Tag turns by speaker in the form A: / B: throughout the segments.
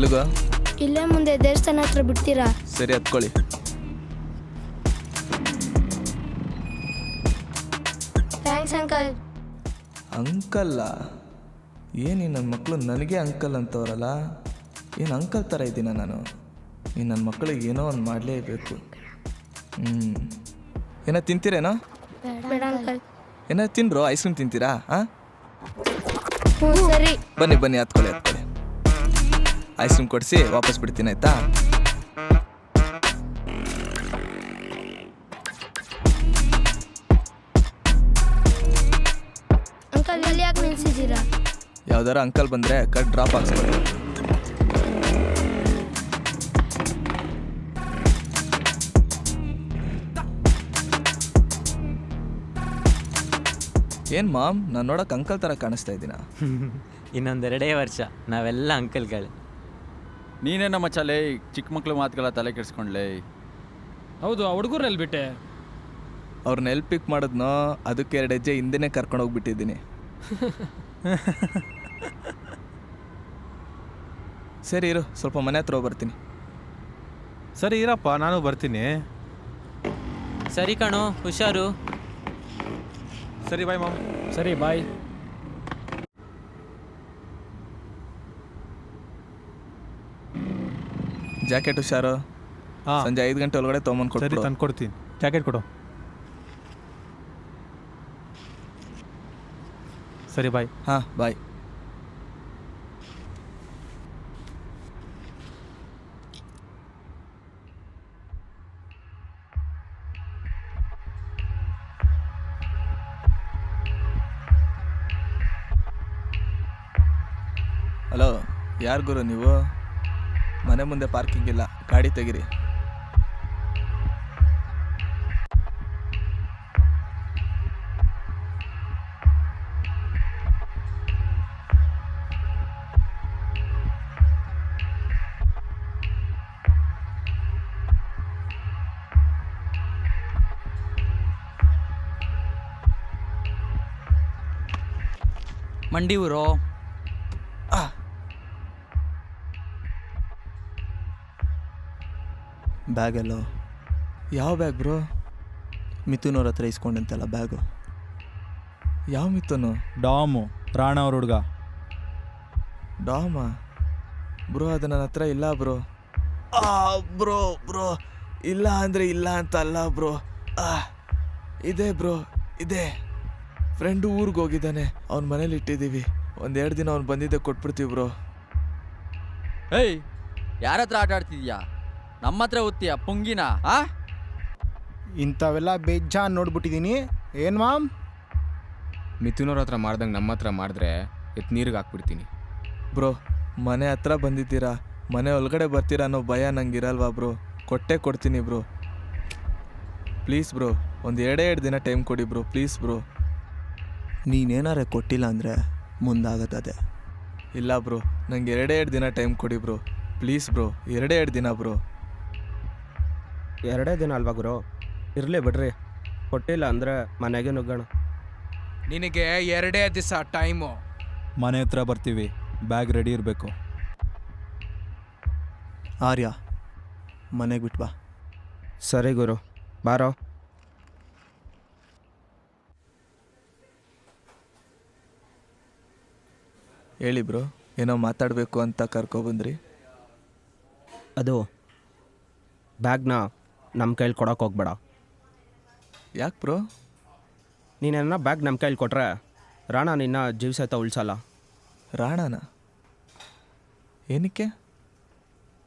A: ಎಲ್ಲಿಗೋ?
B: ಇಲ್ಲೇ ಮುಂದೆ ದೇವಸ್ಥಾನ ಹತ್ರ ಬಿಡ್ತೀರಾ?
A: ಸರಿ, ಹತ್ಕೊಳ್ಳಿ.
B: Thanks uncle.
A: ಅಂಕಲ್ಲ? ಏನು ನನ್ನ ಮಕ್ಕಳು ನನಗೆ ಅಂಕಲ್ ಅಂತವ್ರಲ್ಲ? ಏನು ಅಂಕಲ್ ಥರ ಇದ್ದೀನ ನಾನು? ಈ ನನ್ನ ಮಕ್ಕಳಿಗೆ ಏನೋ ಒಂದು ಮಾಡಲೇಬೇಕು. ಏನೋ ತಿಂತೀರೇನೋ?
B: ಬೇಡ ಅಂಕಲ್.
A: ಏನೋ ತಿನ್ಬ್ರೋ, ಐಸ್ ಕ್ರೀಮ್ ತಿಂತೀರಾ? ಹಾಂ,
B: ಸರಿ.
A: ಬನ್ನಿ ಹತ್ಕೊಳ್ಳಿ. ಐಸ್ ಕ್ರೀಮ್ ಕೊಡಿಸಿ ವಾಪಸ್ ಬಿಡ್ತೀನಿ, ಆಯ್ತಾ?
B: ಅಂಕಲ್ ಇಲ್ಲಿ ಯಾಕೆ ನಿಲ್ಸಿದ್ದೀರಾ?
A: ಯಾವ್ದಾರ ಅಂಕಲ್ ಬಂದರೆ ಕಟ್ ಡ್ರಾಪ್ ಹಾಕ್ಸ್ಕೊಳ್ಳಿ. ಏನು ಮಾಮ್, ನಾನು ನೋಡೋಕೆ ಅಂಕಲ್ ಥರ ಕಾಣಿಸ್ತಾ ಇದ್ದೀನ?
C: ಇನ್ನೊಂದೆರಡೇ ವರ್ಷ ನಾವೆಲ್ಲ ಅಂಕಲ್ಗಳು.
D: ನೀನೇ ನಮ್ಮ ಚಲೇ ಚಿಕ್ಕ ಮಕ್ಳು ಮಾತುಗಳ ತಲೆ ಕೆಡಿಸ್ಕೊಂಡ್ಲೇ.
E: ಹೌದು, ಆ ಹುಡುಗರಲ್ಲಿ ಬಿಟ್ಟೆ.
A: ಅವ್ರನ್ನ ಎಲ್ಲಿ ಪಿಕ್ ಮಾಡಿದ್ನೋ ಅದಕ್ಕೆ 2 ಹೆಜ್ಜೆ ಹಿಂದೆನೇ ಕರ್ಕೊಂಡು ಹೋಗ್ಬಿಟ್ಟಿದ್ದೀನಿ. ಸರಿ ಇರು, ಸ್ವಲ್ಪ ಮನೆ ಹತ್ರ ಬರ್ತೀನಿ.
F: ಸರಿ ಇರಪ್ಪ, ನಾನು ಬರ್ತೀನಿ.
C: ಸರಿ ಕಣೋ, ಹುಷಾರು.
F: ಸರಿ ಬಾಯ್ ಮಾಮ್.
E: ಸರಿ ಬಾಯ್.
A: ಜಾಕೆಟ್ ಹುಷಾರು.
F: ಹಾಂ,
A: ಸಂಜೆ 5 ಗಂಟೆ ಒಳಗಡೆ ತೊಗೊಂಬಂದು
F: ಸರಿ
A: ಕೊಟ್ಟು.
F: ತಂದು ಕೊಡ್ತೀನಿ. ಜಾಕೆಟ್ ಕೊಡು. ಸರಿ ಬಾಯ್.
A: ಹಾಂ, ಬಾಯ್. ಹಲೋ, ಯಾರು ಗುರು ನೀವು? ಮನೆ ಮುಂದೆ ಪಾರ್ಕಿಂಗ್ ಇಲ್ಲ, ಗಾಡಿ ತೆಗಿರಿ.
G: ಮಂಡಿ ಊರು.
A: ಬ್ಯಾಗಲ್ಲೋ? ಯಾವ ಬ್ಯಾಗ್ ಬ್ರೋ? ಮಿಥುನವ್ರ ಹತ್ರ ಇಸ್ಕೊಂಡಂತಲ್ಲ ಬ್ಯಾಗು. ಯಾವ ಮಿಥುನು?
F: ಡಾಮು, ರಾಣ ಅವ್ರ ಹುಡುಗ.
A: ಡಾಮಾ? ಬ್ರೋ ಅದು ನನ್ನ ಹತ್ರ ಇಲ್ಲ ಬ್ರೋ. ಬ್ರೋ ಬ್ರೋ ಇಲ್ಲ ಅಂದರೆ ಇಲ್ಲ ಅಂತ ಅಲ್ಲ ಬ್ರೋ. ಇದೆ ಬ್ರೋ, ಇದೆ. ಫ್ರೆಂಡು ಊರಿಗೆ ಹೋಗಿದ್ದಾನೆ, ಅವ್ನ ಮನೇಲಿ ಇಟ್ಟಿದ್ದೀವಿ. 1-2 ದಿನ ಅವ್ನು ಬಂದಿದ್ದೆ ಕೊಟ್ಬಿಡ್ತೀವಿ ಬ್ರೋ.
G: ಏಯ್, ಯಾರ ಹತ್ರ ಆಟ ಆಡ್ತಿದ್ಯಾ? ನಮ್ಮ ಹತ್ರ ಓದ್ತೀಯ ಪುಂಗಿನ?
H: ಇಂಥವೆಲ್ಲ ಬೇಜಾನ್ ನೋಡ್ಬಿಟ್ಟಿದ್ದೀನಿ. ಏನು ಮಾಮ್?
I: ಮಿಥುನವ್ರ ಹತ್ರ ಮಾಡ್ದಂಗೆ ನಮ್ಮ ಹತ್ರ ಮಾಡಿದ್ರೆ ಎತ್ತು ನೀರಿಗೆ ಹಾಕ್ಬಿಡ್ತೀನಿ.
A: ಬ್ರೋ ಮನೆ ಹತ್ರ ಬಂದಿದ್ದೀರಾ, ಮನೆ ಒಳಗಡೆ ಬರ್ತೀರಾ ಅನ್ನೋ ಭಯ ನಂಗಿರಲ್ವಾ ಬ್ರೋ? ಕೊಟ್ಟೇ ಕೊಡ್ತೀನಿ ಬ್ರೋ. ಪ್ಲೀಸ್ ಬ್ರೋ, ಒಂದು 2 ದಿನ ಟೈಮ್ ಕೊಡಿ ಬ್ರೋ, ಪ್ಲೀಸ್ ಬ್ರೋ. ನೀನೇನಾರೆ ಕೊಟ್ಟಿಲ್ಲ ಅಂದರೆ ಮುಂದಾಗತ್ತದೆ. ಇಲ್ಲ ಬ್ರೋ, ನಂಗೆ 2 ದಿನ ಟೈಮ್ ಕೊಡಿ ಬ್ರೋ, ಪ್ಲೀಸ್ ಬ್ರೋ. 2 ದಿನ ಬ್ರೋ.
H: 2 ದಿನ ಅಲ್ವಾ ಗುರು? ಇರಲಿ ಬಿಡ್ರಿ, ಕೊಟ್ಟಿಲ್ಲ ಅಂದರೆ ಮನೆಗೆ ನುಗ್ಗೋಣ.
J: ನಿನಗೆ 2 ದಿವಸ ಟೈಮು.
F: ಮನೆ ಹತ್ರ ಬರ್ತೀವಿ, ಬ್ಯಾಗ್ ರೆಡಿ ಇರಬೇಕು.
A: ಆರ್ಯ, ಮನೆಗೆ ಬಿಟ್ಟು ಬಾ.
H: ಸರಿ ಗುರು, ಬಾರೋ.
A: ಹೇಳಿ ಬ್ರೋ, ಏನೋ ಮಾತಾಡಬೇಕು ಅಂತ ಕರ್ಕೊಬಂದ್ರಿ.
H: ಅದು ಬ್ಯಾಗ್ನ ನಮ್ಮ ಕೈಲಿ ಕೊಡೋಕೆ ಹೋಗ್ಬೇಡ.
A: ಯಾಕೆ ಬ್ರೋ?
H: ನೀನೇನ ಬ್ಯಾಗ್ ನಮ್ಮ ಕೈಲಿ ಕೊಟ್ರೆ ರಾಣ ನಿನ್ನ ಜೀವ ಸಹಿತ ಉಳಿಸಲ್ಲ.
A: ರಾಣನ? ಏನಕ್ಕೆ?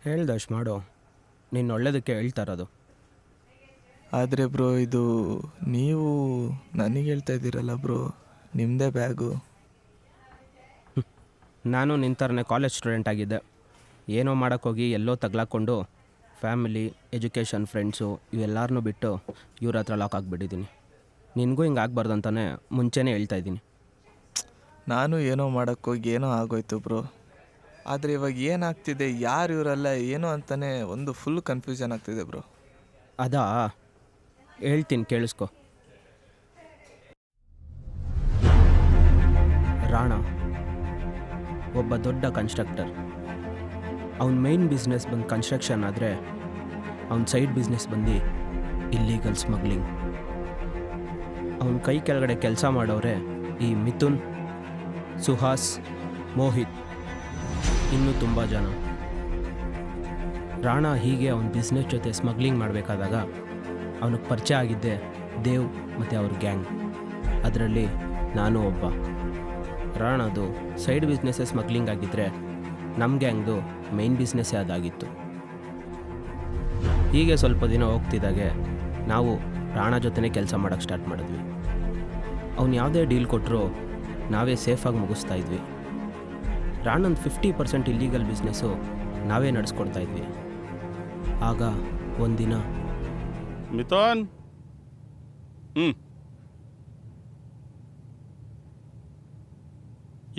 H: ಹೇಳ್ದಷ್ಟು ಮಾಡು, ನಿನ್ನ ಒಳ್ಳೇದಕ್ಕೆ ಹೇಳ್ತಾ ಇರೋದು.
A: ಆದರೆ ಬ್ರೋ, ಇದು ನೀವು ನನಗೆ ಹೇಳ್ತಾ ಇದ್ದೀರಲ್ಲ ಬ್ರೋ, ನಿಮ್ಮದೇ ಬ್ಯಾಗು.
H: ನಾನು ನಿನ್ನ ಥರನೇ ಕಾಲೇಜ್ ಸ್ಟೂಡೆಂಟ್ ಆಗಿದ್ದೆ. ಏನೋ ಮಾಡೋಕ್ಕೋಗಿ ಎಲ್ಲೋ ತಗ್ಲಾಕೊಂಡು ಫ್ಯಾಮಿಲಿ, ಎಜುಕೇಷನ್, ಫ್ರೆಂಡ್ಸು ಇವೆಲ್ಲರನ್ನೂ ಬಿಟ್ಟು ಇವ್ರ ಹತ್ರ ಲಾಕ್ ಆಗಿಬಿಟ್ಟಿದ್ದೀನಿ. ನಿನಗೂ ಹಿಂಗೆ ಆಗಬಾರ್ದು ಅಂತಲೇ ಮುಂಚೆನೇ ಹೇಳ್ತಾ ಇದ್ದೀನಿ.
A: ನಾನು ಏನೋ ಮಾಡೋಕ್ಕೋಗಿ ಏನೋ ಆಗೋಯ್ತು ಬ್ರೋ. ಆದರೆ ಇವಾಗ ಏನಾಗ್ತಿದೆ, ಯಾರು ಇವರೆಲ್ಲ ಏನೋ ಅಂತಲೇ ಒಂದು ಫುಲ್ ಕನ್ಫ್ಯೂಷನ್ ಆಗ್ತಿದೆ ಬ್ರೋ.
H: ಅದಾ ಹೇಳ್ತೀನಿ, ಕೇಳಿಸ್ಕೊ. ರಾಣ ಒಬ್ಬ ದೊಡ್ಡ ಕನ್ಸ್ಟ್ರಕ್ಟರ್. ಅವ್ನ ಮೈನ್ ಬಿಸ್ನೆಸ್ ಬಂದು ಕನ್ಸ್ಟ್ರಕ್ಷನ್ ಆದರೆ ಅವ್ನ ಸೈಡ್ ಬಿಸ್ನೆಸ್ ಬಂದು ಇಲ್ಲೀಗಲ್ ಸ್ಮಗ್ಲಿಂಗ್. ಅವನ ಕೈ ಕೆಳಗಡೆ ಕೆಲಸ ಮಾಡೋರೆ ಈ ಮಿಥುನ್, ಸುಹಾಸ್, ಮೋಹಿತ್, ಇನ್ನೂ ತುಂಬ ಜನ. ರಾಣಾ ಹೀಗೆ ಅವನ ಬಿಸ್ನೆಸ್ ಜೊತೆ ಸ್ಮಗ್ಲಿಂಗ್ ಮಾಡಬೇಕಾದಾಗ ಅವನಿಗೆ ಪರಿಚಯ ಆಗಿದ್ದೆ ದೇವ್ ಮತ್ತು ಅವ್ರ ಗ್ಯಾಂಗ್. ಅದರಲ್ಲಿ ನಾನು ಒಬ್ಬ. ರಾಣಾದು ಸೈಡ್ ಬಿಸ್ನೆಸ್ಸೇ ಸ್ಮಗ್ಲಿಂಗ್ ಆಗಿದ್ದರೆ ನಮ್ಮ ಗ್ಯಾಂಗ್ದು ಮೈನ್ ಬಿಸ್ನೆಸ್ಸೇ ಅದಾಗಿತ್ತು. ಹೀಗೆ ಸ್ವಲ್ಪ ದಿನ ಹೋಗ್ತಿದ್ದಾಗೆ ನಾವು ರಾಣಾ ಜೊತೆನೇ ಕೆಲಸ ಮಾಡೋಕ್ಕೆ ಸ್ಟಾರ್ಟ್ ಮಾಡಿದ್ವಿ. ಅವ್ನು ಯಾವುದೇ ಡೀಲ್ ಕೊಟ್ಟರು ನಾವೇ ಸೇಫಾಗಿ ಮುಗಿಸ್ತಾ ಇದ್ವಿ. ರಾಣಂದು 50% ಇಲ್ಲೀಗಲ್ ಬಿಸ್ನೆಸ್ಸು ನಾವೇ ನಡೆಸ್ಕೊಡ್ತಾ ಇದ್ವಿ. ಆಗ ಒಂದಿನ
K: ಮಿಥುನ್,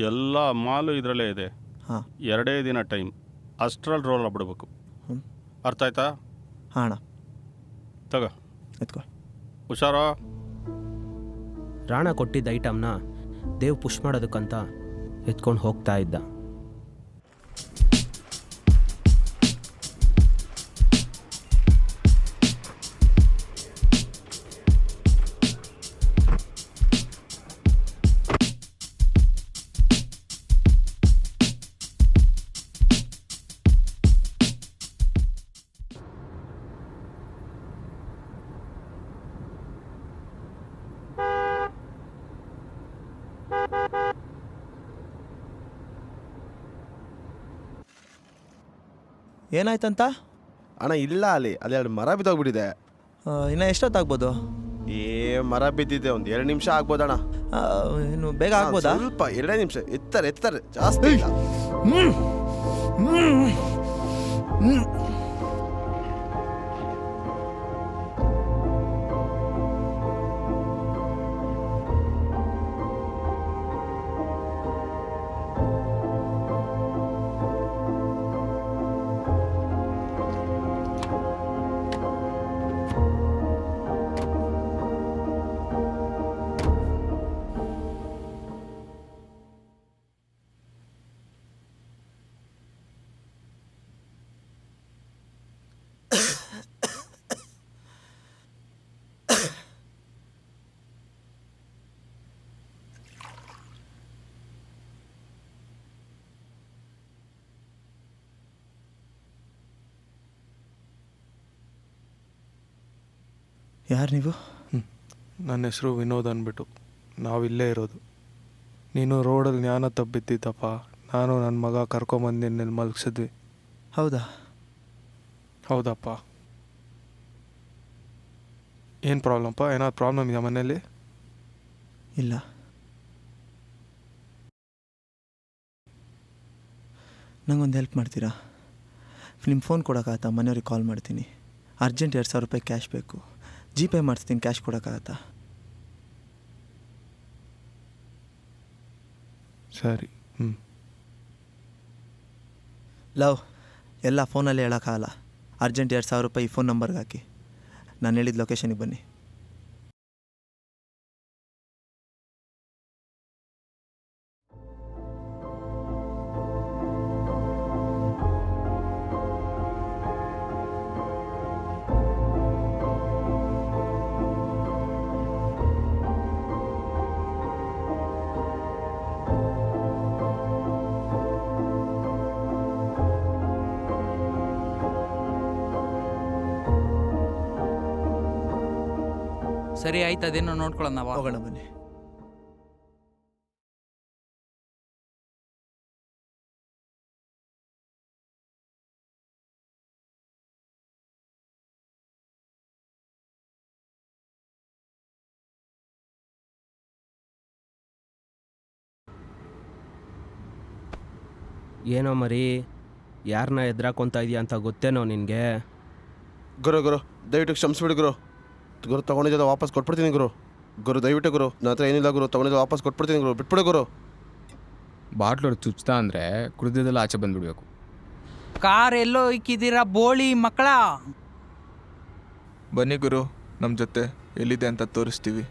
K: ಎಲ್ಲ ಮಾಲು ಇದರಲ್ಲೇ ಇದೆ.
A: ಹಾಂ
K: 2 ದಿನ ಟೈಮ್, ಅಷ್ಟ್ರಲ್ಲಿ ರೋಲ್ ಆಗ್ಬಿಡ್ಬೇಕು. ಅರ್ಥ ಆಯ್ತಾ?
A: ಹಾಂ ಅಣ್ಣ,
K: ತಗೋ
A: ಎತ್ಕೊ.
K: ಹುಷಾರೋ.
H: ರಾಣಾ ಕೊಟ್ಟಿದ್ದ ಐಟಮ್ನ ದೇವ್ ಪುಷ್ ಮಾಡೋದಕ್ಕಂತ ಎತ್ಕೊಂಡು ಹೋಗ್ತಾ ಇದ್ದ.
A: ಏನಾಯ್ತಂತ?
L: ಅಣ್ಣ ಇಲ್ಲ, ಅಲ್ಲಿ 2 ಮರ ಬಿದ್ದೋಗ್ಬಿಟ್ಟಿದೆ.
A: ಇನ್ನು ಎಷ್ಟೊತ್ತಾಗ್ಬೋದು?
L: ಮರ ಬಿದ್ದಿದೆ, ಒಂದು 2 ನಿಮಿಷ ಆಗ್ಬೋದಣ್ಣ.
A: ಇನ್ನು ಬೇಗ ಆಗ್ಬೋದಾ?
L: ಸ್ವಲ್ಪ 2 ನಿಮಿಷ. ಎತ್ತಾರೆ ಜಾಸ್ತಿ ಇಲ್ಲ.
A: ಯಾರು ನೀವು?
M: ನನ್ನ ಹೆಸರು ವಿನೋದ್ ಅಂದ್ಬಿಟ್ಟು. ನಾವಿಲ್ಲೇ ಇರೋದು. ನೀನು ರೋಡಲ್ಲಿ ಜ್ಞಾನ ತಬ್ಬಿದ್ದಿದ್ದಪ್ಪ. ನಾನು ನನ್ನ ಮಗ ಕರ್ಕೊಂಬಂದು ನಿನ್ನಲ್ಲಿ ಮಲಗಿಸಿದ್ವಿ.
A: ಹೌದಾ?
M: ಹೌದಪ್ಪ. ಏನು ಪ್ರಾಬ್ಲಮ್ಪ? ಏನಾದ್ರು ಪ್ರಾಬ್ಲಮ್ ಇದೆಯಾ ಮನೇಲಿ?
A: ಇಲ್ಲ. ನಂಗೊಂದು ಹೆಲ್ಪ್ ಮಾಡ್ತೀರಾ? ನಿಮ್ಮ ಫೋನ್ ಕೊಡೋಕ್ಕಾಗತ್ತಾ? ಮನೆಯವ್ರಿಗೆ ಕಾಲ್ ಮಾಡ್ತೀನಿ. ಅರ್ಜೆಂಟ್ 2,000 ರೂಪಾಯಿ ಕ್ಯಾಶ್ ಬೇಕು. ಜಿಪೇ ಮಾಡಿಸ್ತೀನಿ, ಕ್ಯಾಶ್ ಕೊಡೋಕ್ಕಾಗತ್ತಾ?
M: ಸರಿ.
A: ಲವ್, ಎಲ್ಲ ಫೋನಲ್ಲಿ ಹೇಳೋಕ್ಕಾಗಲ್ಲ. ಅರ್ಜೆಂಟ್ 2,000 ರೂಪಾಯಿ ಈ ಫೋನ್ ನಂಬರ್ಗೆ ಹಾಕಿ. ನಾನು ಹೇಳಿದ ಲೊಕೇಶನಿಗೆ ಬನ್ನಿ.
J: ಸರಿ ಆಯ್ತು, ಅದೇನೋ ನೋಡ್ಕೊಳ್ಳೋಣ.
A: ಹೋಗೋಣ ಬನ್ನಿ.
H: ಏನೋ ಮರಿ, ಯಾರನ್ನ ಎದುರಾಕೊಂತ ಇದೆಯಾ ಅಂತ ಗೊತ್ತೇನೋ ನಿನಗೆ?
L: ಗುರು ದಯವಿಟ್ಟು ಕ್ಷಮಿಸ್ಬಿಡಿ ಗುರು. ತೊಗೊಂಡಿದ್ದ ವಾಪಸ್ ಕೊಟ್ಬಿಡ್ತೀನಿ ಗುರು ದಯವಿಟ್ಟು ಗುರು. ನನ್ನ ಹತ್ರ ಏನಿಲ್ಲ ಗುರು, ತೊಗೊಂಡಿದ್ದ ವಾಪಸ್ ಕೊಟ್ಬಿಡ್ತೀನಿ ಗುರು, ಬಿಟ್ಬಿಡು ಗುರು.
I: ಬಾಟ್ಲವ್ರು ಚುಚ್ತಾ ಅಂದರೆ ಕುಡಿದಿದ್ದೆಲ್ಲ ಆಚೆ ಬಂದುಬಿಡ್ಬೇಕು.
J: ಕಾರ್ ಎಲ್ಲೋ ಇಕ್ಕಿದ್ದೀರಾ ಬೋಳಿ ಮಕ್ಕಳ?
A: ಬನ್ನಿ ಗುರು, ನಮ್ಮ ಜೊತೆ ಎಲ್ಲಿದೆ ಅಂತ ತೋರಿಸ್ತೀವಿ.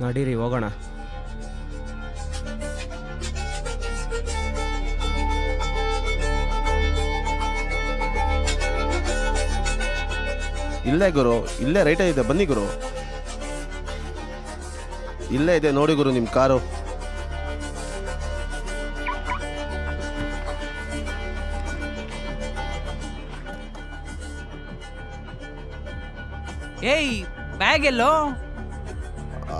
H: ನಡೀರಿ ಹೋಗೋಣ.
L: ಇಲ್ಲೇ ಗುರು, ಇಲ್ಲೇ ರೈಟೇ ಇದೆ, ಬನ್ನಿ ಗುರು. ಇಲ್ಲೇ ಇದೆ ನೋಡಿ ಗುರು ನಿಮ್ಮ ಕಾರು.
J: ಏಯ್ ಬ್ಯಾಗ್ ಎಲ್ಲೋ?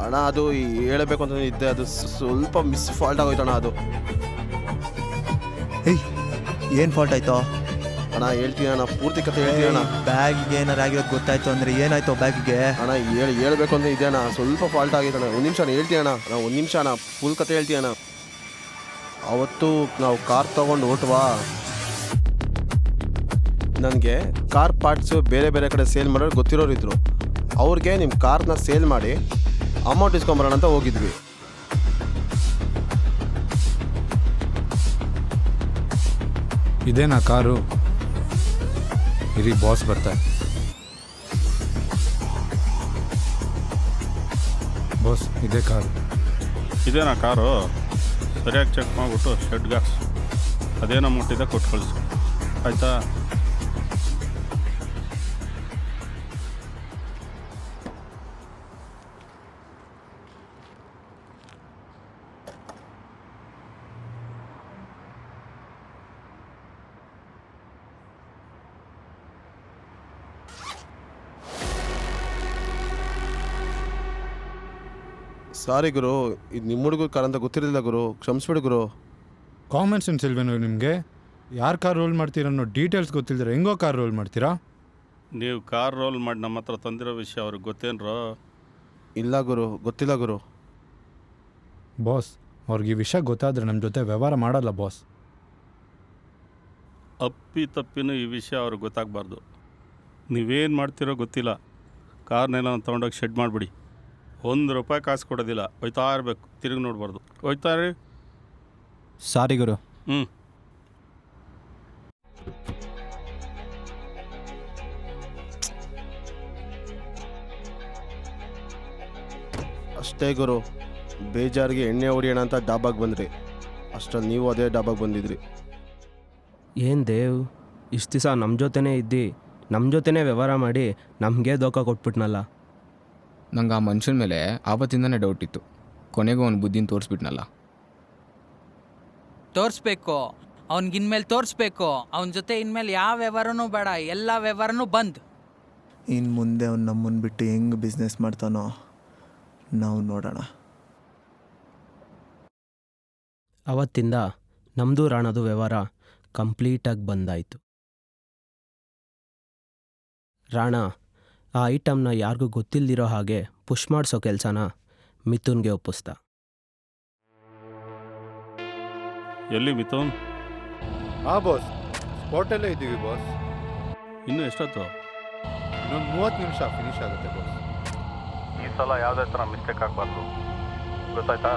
L: ಅಣ್ಣ ಅದು ಹೇಳಬೇಕು ಅಂತ ಇದ್ದೆ, ಅದು ಸ್ವಲ್ಪ ಮಿಸ್ ಫಾಲ್ಟ್ ಆಗೋಯ್ತಣ್ಣ. ಅದು
A: ಏಯ್ ಏನು ಫಾಲ್ಟ್ ಆಯ್ತೋ?
L: ಅಣ್ಣ ಹೇಳ್ತೀನಿ ಅಣ್ಣ, ಪೂರ್ತಿ ಕತೆ ಹೇಳ್ತೀನಿ ಅಣ್ಣ.
A: ಬ್ಯಾಗಿಗೆ ಏನಾರು ಆಗಿರೋದು ಗೊತ್ತಾಯ್ತು ಅಂದರೆ ಏನಾಯ್ತು ಬ್ಯಾಗಿಗೆ?
L: ಅಣ್ಣ ಹೇಳ್ಬೇಕು ಅಂದ್ರೆ ಇದೆ ಅಣ್ಣ, ಸ್ವಲ್ಪ ಫಾಲ್ಟ್ ಆಗೈತೆ ಅಣ್ಣ. ಒಂದು ನಿಮಿಷ ಅಣ್ಣ ಹೇಳ್ತೀನಿ ಅಣ್ಣ, ಒಂದು ನಿಮಿಷ ಅಣ್ಣ, ಫುಲ್ ಕತೆ ಹೇಳ್ತೀನಿ ಅಣ್ಣ. ಅವತ್ತು ನಾವು ಕಾರ್ ತೊಗೊಂಡು ಹೊರಟ್ವಾ, ನನಗೆ ಕಾರ್ ಪಾರ್ಟ್ಸು ಬೇರೆ ಬೇರೆ ಕಡೆ ಸೇಲ್ ಮಾಡೋರು ಗೊತ್ತಿರೋರು ಇದ್ದರು. ಅವ್ರಿಗೆ ನಿಮ್ಮ ಕಾರ್ನ ಸೇಲ್ ಮಾಡಿ ಅಮೌಂಟ್ ಇಸ್ಕೊಂಬರೋಣ ಅಂತ ಹೋಗಿದ್ವಿ.
F: ಇದೇನಾ ಕಾರು? ಇರಿ ಬಾಸ್ ಬರ್ತಾರೆ. ಬಾಸ್ ಇದೇ ಕಾರು.
K: ಇದೇನಾ ಕಾರು? ಸರಿಯಾಗಿ ಚೆಕ್ ಮಾಡಿಬಿಟ್ಟು ಶೆಡ್ಗೆ ಹಾಕ್ಸು. ಅದೇನು ಅಮೌಂಟ್ ಇದೆ ಕೊಟ್ಟು ಕಳಿಸು, ಆಯಿತಾ?
L: ಸಾರಿ ಗುರು, ಇದು ನಿಮ್ಮ ಹುಡುಗರ ಕಾರ್ ಅಂತ ಗೊತ್ತಿರಲಿಲ್ಲ ಗುರು, ಕ್ಷಮಿಸ್ಬಿಡು ಗುರು.
F: ಕಾಮನ್ ಸೆನ್ಸ್ ಇಲ್ವೇನೋ ನಿಮಗೆ? ಯಾರು ಕಾರ್ ರೋಲ್ ಮಾಡ್ತೀರಾ ಅನ್ನೋ ಡೀಟೇಲ್ಸ್ ಗೊತ್ತಿಲ್ಲದ್ರೆ ಹೆಂಗೋ ಕಾರ್ ರೋಲ್ ಮಾಡ್ತೀರಾ?
K: ನೀವು ಕಾರ್ ರೋಲ್ ಮಾಡಿ ನಮ್ಮ ಹತ್ರ ತಂದಿರೋ ವಿಷಯ ಅವ್ರಿಗೆ ಗೊತ್ತೇನ್ರೋ?
L: ಇಲ್ಲ ಗುರು, ಗೊತ್ತಿಲ್ಲ ಗುರು.
F: ಬಾಸ್ ಅವ್ರಿಗೆ ಈ ವಿಷಯ ಗೊತ್ತಾದರೆ ನಮ್ಮ ಜೊತೆ ವ್ಯವಹಾರ ಮಾಡಲ್ಲ ಬಾಸ್.
K: ಅಪ್ಪಿ ತಪ್ಪಿನೂ ಈ ವಿಷಯ ಅವ್ರಿಗೆ ಗೊತ್ತಾಗಬಾರ್ದು. ನೀವೇನು ಮಾಡ್ತಿರೋ ಗೊತ್ತಿಲ್ಲ, ಕಾರ್ನೆಲ್ಲ ತೊಗೊಂಡೋಗಿ ಶೆಡ್ ಮಾಡಿಬಿಡಿ. ₹1 ಕಾಸು ಕೊಡೋದಿಲ್ಲ, ಹೋಯ್ತಾ ಇರಬೇಕು, ತಿರುಗಿ ನೋಡಬಾರ್ದು. ಹೋಯ್ತಾ ರೀ.
F: ಸಾರಿ ಗುರು.
L: ಅಷ್ಟೇ ಗುರು, ಬೇಜಾರಿಗೆ ಎಣ್ಣೆ ಹೊಡಿಯೋಣ ಅಂತ ಡಾಬಾಗೆ ಬಂದ್ರಿ, ಅಷ್ಟರಲ್ಲಿ ನೀವು ಅದೇ ಡಾಬಾಗೆ ಬಂದಿದ್ರಿ.
H: ಏನು ದೇವ್, ಇಷ್ಟು ದಿವಸ ನಮ್ಮ ಜೊತೆನೇ ಇದ್ದು ನಮ್ಮ ಜೊತೆನೇ ವ್ಯವಹಾರ ಮಾಡಿ ನಮಗೆ ದೋಖ ಕೊಟ್ಬಿಟ್ನಲ್ಲ.
I: ನಂಗೆ ಆ ಮನುಷ್ಯನ ಮೇಲೆ ಆವತ್ತಿಂದನೇ ಡೌಟ್ ಇತ್ತು. ಕೊನೆಗೂ ಅವ್ನ ಬುದ್ಧಿನ ತೋರಿಸ್ಬಿಟ್ನಲ್ಲ.
J: ತೋರಿಸ್ಬೇಕು, ಅವ್ನಿಗಿನ್ಮೇಲೆ ತೋರಿಸ್ಬೇಕು. ಅವನ ಜೊತೆ ಇನ್ಮೇಲೆ ಯಾವ ವ್ಯವಹಾರನೂ ಬೇಡ, ಎಲ್ಲ ವ್ಯವಹಾರನೂ ಬಂದ್.
A: ಇನ್ನು ಮುಂದೆ ಅವ್ನು ನಮ್ಮನ್ನು ಬಿಟ್ಟು ಹೆಂಗೆ ಬಿಸ್ನೆಸ್ ಮಾಡ್ತಾನೋ ನಾವು ನೋಡೋಣ.
H: ಅವತ್ತಿಂದ ನಮ್ಮದು ರಾಣದು ವ್ಯವಹಾರ ಕಂಪ್ಲೀಟಾಗಿ ಬಂದಾಯಿತು. ರಾಣ ಆ ಐಟಮ್ನ ಯಾರಿಗೂ ಗೊತ್ತಿಲ್ಲದಿರೋ ಹಾಗೆ ಪುಷ್ ಮಾಡಿಸೋ ಕೆಲಸನ ಮಿಥುನ್ಗೆ ಒಪ್ಪಿಸ್ದ.
K: ಎಲ್ಲಿ ಮಿಥುನ್?
M: ಬಾಸ್, ಸ್ಪಾಟಲ್ಲೇ ಇದ್ದೀವಿ ಬಾಸ್.
K: ಇನ್ನೂ ಎಷ್ಟೊತ್ತು?
M: ಇನ್ನೊಂದು 30 ನಿಮಿಷ ಫಿನಿಶ್ ಆಗುತ್ತೆ ಬಾಸ್.
K: ಈ ಸಲ ಯಾವುದೇ ಥರ ಮಿಸ್ಟೇಕ್ ಆಗಬಾರ್ದು, ಗೊತ್ತಾಯ್ತಾ?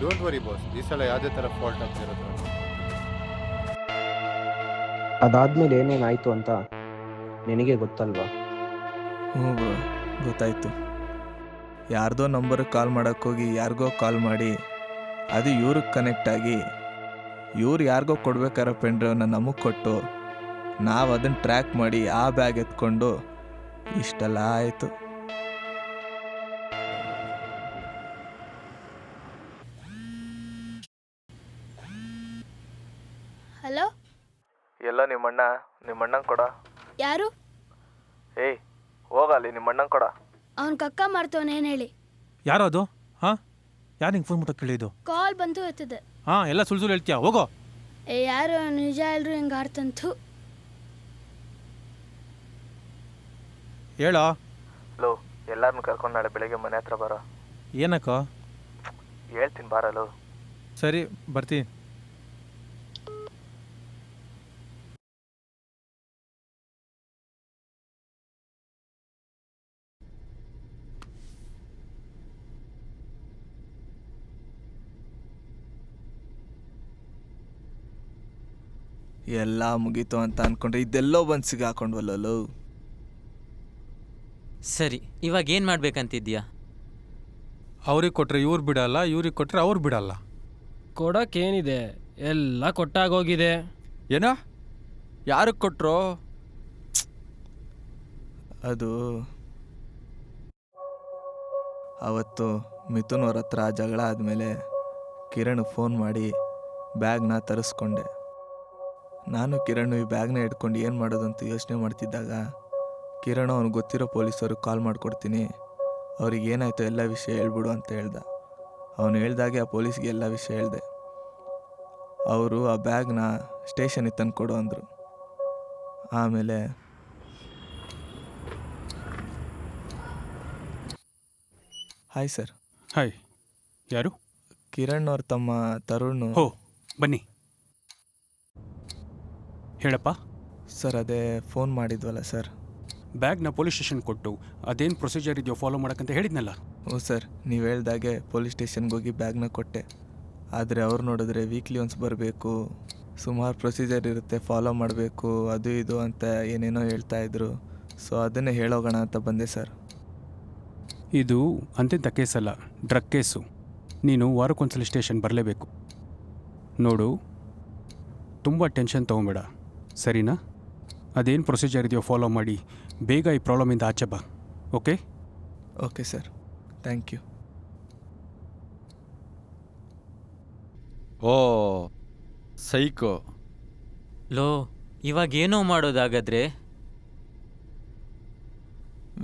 M: ಡೋಂಟ್ ವರಿ ಬಾಸ್, ಈ ಸಲ ಯಾವುದೇ ಥರ ಫಾಲ್ಟ್ ಆಗ್ತಿರೋದು.
H: ಅದಾದ್ಮೇಲೆ ಏನೇನಾಯಿತು ಅಂತ ನಿನಗೆ ಗೊತ್ತಲ್ವಾ?
A: ಹ್ಞೂ ಬ್ರೋ, ಗೊತ್ತಾಯ್ತು. ಯಾರ್ದೋ ನಂಬರ್ಗೆ ಕಾಲ್ ಮಾಡೋಕ್ಕೋಗಿ ಯಾರಿಗೋ ಕಾಲ್ ಮಾಡಿ ಅದು ಇವ್ರಿಗೆ ಕನೆಕ್ಟ್ ಆಗಿ ಇವ್ರು ಯಾರಿಗೋ ಕೊಡ್ಬೇಕಾರೋ ಪೆನ್ ಡ್ರೈವ್ನ ನಮಗೆ ಕೊಟ್ಟು ನಾವು ಅದನ್ನು ಟ್ರ್ಯಾಕ್ ಮಾಡಿ ಆ ಬ್ಯಾಗ್ ಎತ್ಕೊಂಡು ಇಷ್ಟೆಲ್ಲ ಆಯಿತು.
B: ಹಲೋ,
A: ಎಲ್ಲ ನಿಮ್ಮಣ್ಣಂಗೆ ಕೊಡ.
B: ಯಾರು?
A: ಏಯ್ ಹೋಗಲ್ಲಿ, ನಿಮ್ಮಣ್ಣಂಗೆ ಕೊಡ.
B: ಅವನ ಕಕ್ಕ ಮಾಡ್ತವನೇನು ಹೇಳಿ?
F: ಯಾರೋ ಅದು? ಹಾಂ, ಯಾರು ಹಿಂಗೆ ಫೋನ್ ಮುಟ್ಟಕ್ಕೆ ಕೇಳಿದ್ದು?
B: ಕಾಲ್ ಬಂತು ಎತ್ತದೆ.
F: ಹಾಂ, ಎಲ್ಲ ಸುಳ್ಳು ಸುಳ್ಳು ಹೇಳ್ತೀಯಾ? ಹೋಗೋ.
B: ಯಾರು ನಿಜ ಎಲ್ರು ಹಿಂಗೆ ಆಡ್ತಂತು.
F: ಹೇಳೋ.
A: ಲೋ, ಎಲ್ಲರನ್ನೂ ಕರ್ಕೊಂಡು ನಾಳೆ ಬೆಳಗ್ಗೆ ಮನೆ ಹತ್ರ ಬರೋ.
F: ಏನಕ್ಕೋ?
A: ಹೇಳ್ತೀನಿ ಬಾರಲು.
F: ಸರಿ, ಬರ್ತೀನಿ.
A: ಎಲ್ಲ ಮುಗೀತು ಅಂತ ಅನ್ಕೊಂಡ್ರೆ ಇದೆಲ್ಲೋ ಬಂದು ಸಿಗಾಕೊಂಡ್ವಲ್ಲೋ.
C: ಸರಿ, ಇವಾಗ ಏನು ಮಾಡ್ಬೇಕಂತಿದ್ಯಾ?
F: ಅವ್ರಿಗೆ ಕೊಟ್ಟರೆ ಇವ್ರು ಬಿಡಲ್ಲ, ಇವ್ರಿಗೆ ಕೊಟ್ಟರೆ ಅವ್ರು ಬಿಡಲ್ಲ.
E: ಕೊಡೋಕ್ಕೇನಿದೆ, ಎಲ್ಲ ಕೊಟ್ಟಾಗೋಗಿದೆ.
G: ಏನೋ ಯಾರಿಗೆ ಕೊಟ್ಟರು?
A: ಅದು ಅವತ್ತು ಮಿಥುನ್ ಅವ್ರ ಹತ್ರ ಜಗಳ ಆದಮೇಲೆ ಕಿರಣ್ ಫೋನ್ ಮಾಡಿ ಬ್ಯಾಗ್ನ ತರಿಸ್ಕೊಂಡೆ. ನಾನು ಕಿರಣ್ ಈ ಬ್ಯಾಗ್ನ ಹಿಡ್ಕೊಂಡು ಏನು ಮಾಡೋದು ಅಂತ ಯೋಚನೆ ಮಾಡ್ತಿದ್ದಾಗ ಕಿರಣ್ ಅವ್ನಿಗೆ ಗೊತ್ತಿರೋ ಪೊಲೀಸವ್ರಿಗೆ ಕಾಲ್ ಮಾಡಿಕೊಡ್ತೀನಿ, ಅವ್ರಿಗೆ ಏನಾಯಿತು ಎಲ್ಲ ವಿಷಯ ಹೇಳ್ಬಿಡು ಅಂತ ಹೇಳ್ದ. ಅವನು ಹೇಳ್ದಾಗೆ ಆ ಪೊಲೀಸ್ಗೆ ಎಲ್ಲ ವಿಷಯ ಹೇಳಿದೆ. ಅವರು ಆ ಬ್ಯಾಗ್ನ ಸ್ಟೇಷನಿಗೆ ತಂದು ಕೊಡು ಅಂದರು. ಆಮೇಲೆ ಹಾಯ್ ಸರ್.
N: ಹಾಯ್, ಯಾರು?
A: ಕಿರಣ್ ಅವ್ರ ತಮ್ಮ ತರುಣ್.
N: ಹೋ, ಬನ್ನಿ. ಹೇಳಪ್ಪ.
A: ಸರ್ ಅದೇ ಫೋನ್ ಮಾಡಿದ್ವಲ್ಲ ಸರ್.
N: ಬ್ಯಾಗ್ನ ಪೊಲೀಸ್ ಸ್ಟೇಷನ್ ಕೊಟ್ಟು ಅದೇನು ಪ್ರೊಸೀಜರ್ ಇದೆಯೋ ಫಾಲೋ ಮಾಡೋಕ್ಕಂತ ಹೇಳಿದ್ನಲ್ಲ.
A: ಹ್ಞೂ ಸರ್, ನೀವು ಹೇಳ್ದಾಗೆ ಪೊಲೀಸ್ ಸ್ಟೇಷನ್ಗೆ ಹೋಗಿ ಬ್ಯಾಗ್ನ ಕೊಟ್ಟೆ. ಆದರೆ ಅವ್ರು ನೋಡಿದ್ರೆ ವೀಕ್ಲಿ ಒನ್ಸ್ ಬರಬೇಕು, ಸುಮಾರು ಪ್ರೊಸೀಜರ್ ಇರುತ್ತೆ, ಫಾಲೋ ಮಾಡಬೇಕು, ಅದು ಇದು ಅಂತ ಏನೇನೋ ಹೇಳ್ತಾಯಿದ್ರು. ಸೊ ಅದನ್ನೇ ಹೇಳೋಗೋಣ ಅಂತ ಬಂದೆ ಸರ್.
N: ಇದು ಅಂತೆಂಥ ಕೇಸಲ್ಲ, ಡ್ರಗ್ ಕೇಸು. ನೀನು ವಾರಕ್ಕೊಂದ್ಸಲ ಸ್ಟೇಷನ್ ಬರಲೇಬೇಕು. ನೋಡು, ತುಂಬ ಟೆನ್ಷನ್ ತೊಗೊಬೇಡ, ಸರಿನಾ? ಅದೇನು ಪ್ರೊಸೀಜರ್ ಇದೆಯೋ ಫಾಲೋ ಮಾಡಿ ಬೇಗ ಈ ಪ್ರಾಬ್ಲಮಿಂದ ಆಚೆ ಬಾ. Okay?
A: Okay sir, thank you.
D: Oh psycho.
C: ಲೋ, ಇವಾಗ ಏನೋ ಮಾಡೋದಾಗಾದ್ರೆ?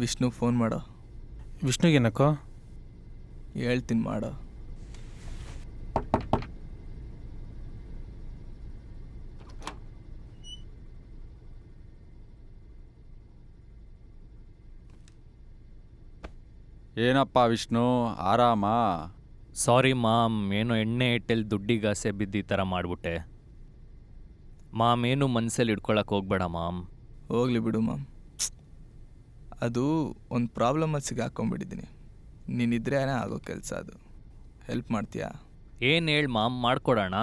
A: ವಿಷ್ಣು ಫೋನ್ ಮಾಡೋ.
M: ವಿಷ್ಣುಗೇನಕ್ಕೋ?
A: ಹೇಳ್ತೀನಿ ಮಾಡೋ.
D: ಏನಪ್ಪ ವಿಷ್ಣು, ಆರಾಮಾ?
O: ಸಾರಿ ಮಾಮ್, ಏನೋ ಎಣ್ಣೆ ಇಟ್ಟಲ್ಲಿ ದುಡ್ಡಿಗಾಸೆ ಬಿದ್ದು ಈ ಥರ ಮಾಡಿಬಿಟ್ಟೆ ಮಾಮ್. ಏನು ಮನಸ್ಸಲ್ಲಿ ಇಟ್ಕೊಳಕ್ಕೆ ಹೋಗ್ಬೇಡ ಮಾಮ್.
A: ಹೋಗ್ಲಿ ಬಿಡು ಮಾಮ್, ಅದು ಒಂದು ಪ್ರಾಬ್ಲಮಲ್ಲಿ ಸಿಗಾಕೊಂಡ್ಬಿಟ್ಟಿದ್ದೀನಿ. ನೀನಿದ್ರೆ ಆಗೋ ಕೆಲಸ ಅದು. ಹೆಲ್ಪ್ ಮಾಡ್ತೀಯಾ?
O: ಏನು ಹೇಳಿ ಮಾಮ್, ಮಾಡ್ಕೊಡೋಣ.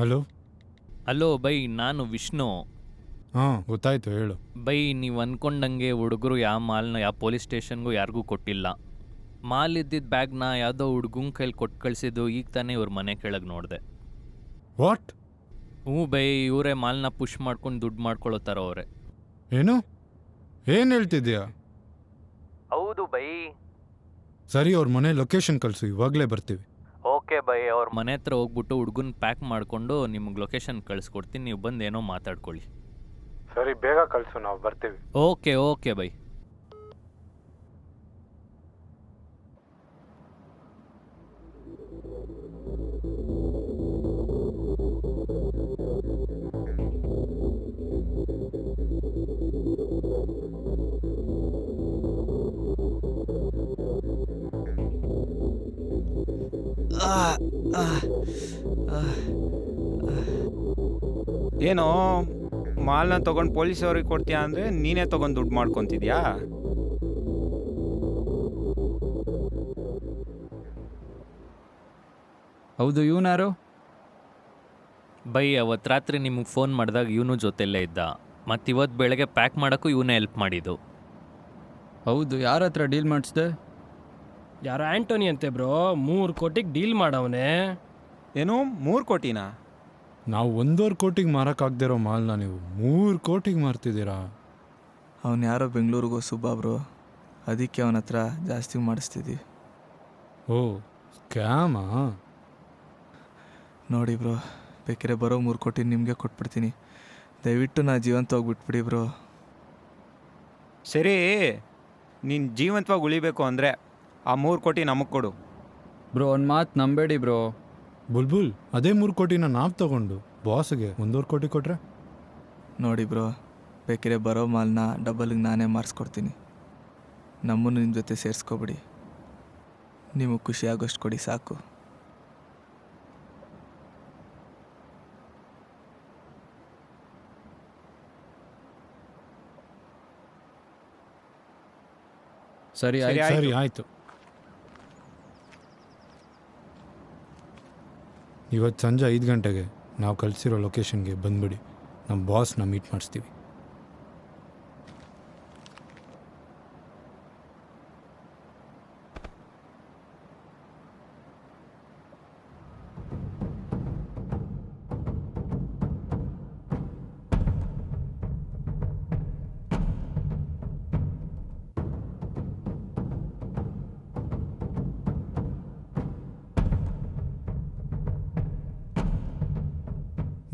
F: ಹಲೋ.
O: ಹಲೋ ಬೈ, ನಾನು ವಿಷ್ಣು.
F: ಹಾಂ ಗೊತ್ತಾಯ್ತು, ಹೇಳು.
O: ಬೈ, ನೀವು ಅಂದ್ಕೊಂಡಂಗೆ ಹುಡುಗರು ಯಾವ ಮಾಲ್ನ ಯಾವ ಪೊಲೀಸ್ ಸ್ಟೇಷನ್ಗೂ ಯಾರಿಗೂ ಕೊಟ್ಟಿಲ್ಲ. ಮಾಲ್ ಇದ್ದಿದ್ದ ಬ್ಯಾಗ್ನ ಯಾವುದೋ ಹುಡುಗನ ಕೈಲಿ ಕೊಟ್ಟು ಕಳಿಸಿದ್ದು ಈಗ ತಾನೇ ಇವ್ರ ಮನೆ ಕೆಳಗೆ ನೋಡಿದೆ.
F: ವಾಟ್?
O: ಹ್ಞೂ ಬೈ, ಇವರೇ ಮಾಲ್ನ ಪುಷ್ ಮಾಡ್ಕೊಂಡು ದುಡ್ಡು ಮಾಡ್ಕೊಳ್ಳೋ ಥರ ಅವರೇ.
F: ಏನು ಹೇಳ್ತಿದ್ಯಾ?
O: ಹೌದು ಬೈ.
F: ಸರಿ, ಅವ್ರ ಮನೆ ಲೊಕೇಶನ್ ಕಳಿಸು, ಇವಾಗಲೇ ಬರ್ತೀವಿ.
O: ಓಕೆ ಬೈ, ಅವ್ರ ಮನೆ ಹತ್ರ ಹೋಗ್ಬಿಟ್ಟು ಹುಡುಗನ ಪ್ಯಾಕ್ ಮಾಡಿಕೊಂಡು ನಿಮ್ಗೆ ಲೊಕೇಶನ್ ಕಳಿಸ್ಕೊಡ್ತೀನಿ, ನೀವು ಬಂದು ಏನೋ ಮಾತಾಡ್ಕೊಳ್ಳಿ.
F: ಸರಿ, ಬೇಗ ಕಳಿಸು, ನಾವು ಬರ್ತೀವಿ.
O: Okay okay by.
P: ಏನೋ ಮಾಲ್ನ ತೊಗೊಂಡು ಪೊಲೀಸವ್ರಿಗೆ ಕೊಡ್ತೀಯಾ ಅಂದರೆ ನೀನೇ ತೊಗೊಂಡು ದುಡ್ಡು ಮಾಡ್ಕೊತಿದ್ಯಾ?
G: ಹೌದು, ಇವನಾರು?
O: ಬೈ, ಅವತ್ತು ರಾತ್ರಿ ನಿಮಗೆ ಫೋನ್ ಮಾಡಿದಾಗ ಇವನು ಜೊತೆಲ್ಲೇ ಇದ್ದ. ಮತ್ತು ಇವತ್ತು ಬೆಳಗ್ಗೆ ಪ್ಯಾಕ್ ಮಾಡೋಕ್ಕೂ ಇವನೇ ಹೆಲ್ಪ್ ಮಾಡಿದ್ದು.
G: ಹೌದು, ಯಾರ ಹತ್ರ ಡೀಲ್ ಮಾಡಿಸ್ದೆ?
E: ಯಾರೋ ಆ್ಯಂಟೋನಿ ಅಂತೆ ಬ್ರೋ, 3 ಕೋಟಿಗೆ ಡೀಲ್ ಮಾಡವನೇ.
P: ಏನು 3 ಕೋಟಿನಾ?
F: ನಾವು 1.5 ಕೋಟಿಗೆ ಮಾರೋಕ್ಕಾಗದಿರೋ ಮಾಲ್ನ ನೀವು 3 ಕೋಟಿಗೆ ಮಾರ್ತಿದ್ದೀರಾ?
A: ಅವನು ಯಾರೋ ಬೆಂಗಳೂರಿಗೋ ಸುಬ್ಬ ಬ್ರೋ, ಅದಕ್ಕೆ ಅವನ ಹತ್ರ ಜಾಸ್ತಿ ಮಾಡಿಸ್ತಿದ್ದೀವಿ.
F: ಓ, ಸ್ಕ್ಯಾಮಾ?
A: ನೋಡಿ ಬ್ರೋ, ಬೇಕಾದ್ರೆ ಬರೋ 3 ಕೋಟಿ ನಿಮಗೆ ಕೊಟ್ಬಿಡ್ತೀನಿ. ದಯವಿಟ್ಟು ನಾ ಜೀವಂತವಾಗಿ ಬಿಟ್ಬಿಡಿ ಬ್ರೋ.
P: ಸರಿ, ನೀನು ಜೀವಂತವಾಗಿ ಉಳಿಬೇಕು ಅಂದರೆ ಆ 3 ಕೋಟಿ ನಮಗೆ ಕೊಡು.
G: ಬ್ರೋ, ಒಂದು ಮಾತು ನಂಬೇಡಿ ಬ್ರೋ.
F: ಬುಲ್ಬುಲ್, ಅದೇ 3 ಕೋಟಿನ ನಾವು ತಗೊಂಡು ಬಾಸ್ಗೆ 1.5 ಕೋಟಿ ಕೊಟ್ರೆ?
A: ನೋಡಿ ಬ್ರೋ, ಬೇಕಾದ್ರೆ ಬರೋ ಮಾಲ್ನ ಡಬಲ್ಗೆ ನಾನೇ ಮಾರಿಸ್ಕೊಡ್ತೀನಿ. ನಮ್ಮನ್ನು ನಿಮ್ಮ ಜೊತೆ ಸೇರಿಸ್ಕೊಬಿಡಿ. ನಿಮಗೆ ಖುಷಿ ಆಗೋಷ್ಟು ಕೊಡಿ ಸಾಕು.
G: ಸರಿ
F: ಸರಿ ಆಯಿತು. ಇವತ್ತು ಸಂಜೆ 5 ಗಂಟೆಗೆ ನಾವು ಕಳಿಸಿರೋ ಲೊಕೇಶನ್ಗೆ ಬಂದುಬಿಡಿ. ನಮ್ಮ ಬಾಸ್ನ ಮೀಟ್ ಮಾಡಿಸ್ತೀವಿ.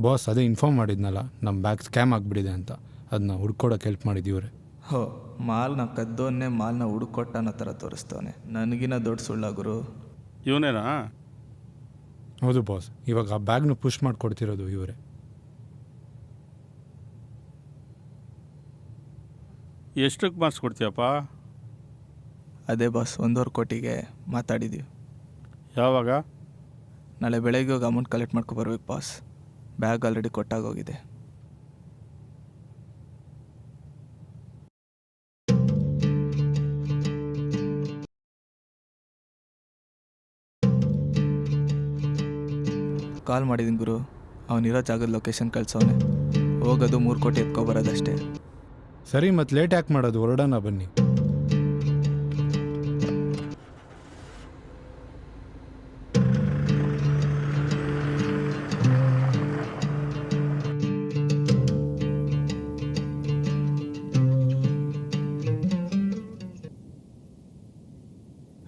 F: ಬಾಸ್ ಅದೇ ಇನ್ಫಾರ್ಮ್ ಮಾಡಿದ್ನಲ್ಲ ನಮ್ಮ ಬ್ಯಾಗ್ ಸ್ಕ್ಯಾಮ್ ಆಗಿಬಿಟ್ಟಿದೆ ಅಂತ, ಅದನ್ನ ಹುಡ್ಕೊಡೋಕೆ ಹೆಲ್ಪ್ ಮಾಡಿದ್ದೀವ್ರೆ.
A: ಹೋ, ಮಾಲ್ನ ಕದ್ದೋನ್ನೇ ಮಾಲ್ನ ಹುಡುಕೊಟ್ಟ ಅನ್ನೋ ಥರ ತೋರಿಸ್ತವನೆ. ನನಗಿನ್ನ ದೊಡ್ಡ ಸುಳ್ಳ ಗುರು.
K: ಇವನೇನಾ?
F: ಹೌದು ಬಾಸ್, ಇವಾಗ ಆ ಬ್ಯಾಗ್ನ ಪುಷ್ ಮಾಡಿಕೊಡ್ತಿರೋದು ಇವರೇ.
K: ಎಷ್ಟಕ್ಕೆ ಮಾಡಿಸ್ಕೊಡ್ತೀಯಪ್ಪ?
A: ಅದೇ ಬಾಸ್, 1.25 ಕೋಟಿಗೆ ಮಾತಾಡಿದ್ದೀವಿ.
K: ಯಾವಾಗ?
A: ನಾಳೆ ಬೆಳಗ್ಗೆ ಹೋಗಿ ಅಮೌಂಟ್ ಕಲೆಕ್ಟ್ ಮಾಡ್ಕೊಬರ್ಬೇಕು ಬಾಸ್. ಬ್ಯಾಗ್ ಆಲ್ರೆಡಿ ಕೊಟ್ಟಾಗೋಗಿದೆ. ಕಾಲ್ ಮಾಡಿದ್ದೀನಿ ಗುರು, ಅವನಿರೋ ಜಾಗದ ಲೊಕೇಶನ್ ಕಳ್ಸವನೆ. ಹೋಗೋದು 3 ಕೋಟಿ ಎತ್ಕೊಬರೋದಷ್ಟೇ.
F: ಸರಿ, ಮತ್ತೆ ಲೇಟ್ ಯಾಕೆ ಮಾಡೋದು, ಹೊರಡೋಣ ಬನ್ನಿ.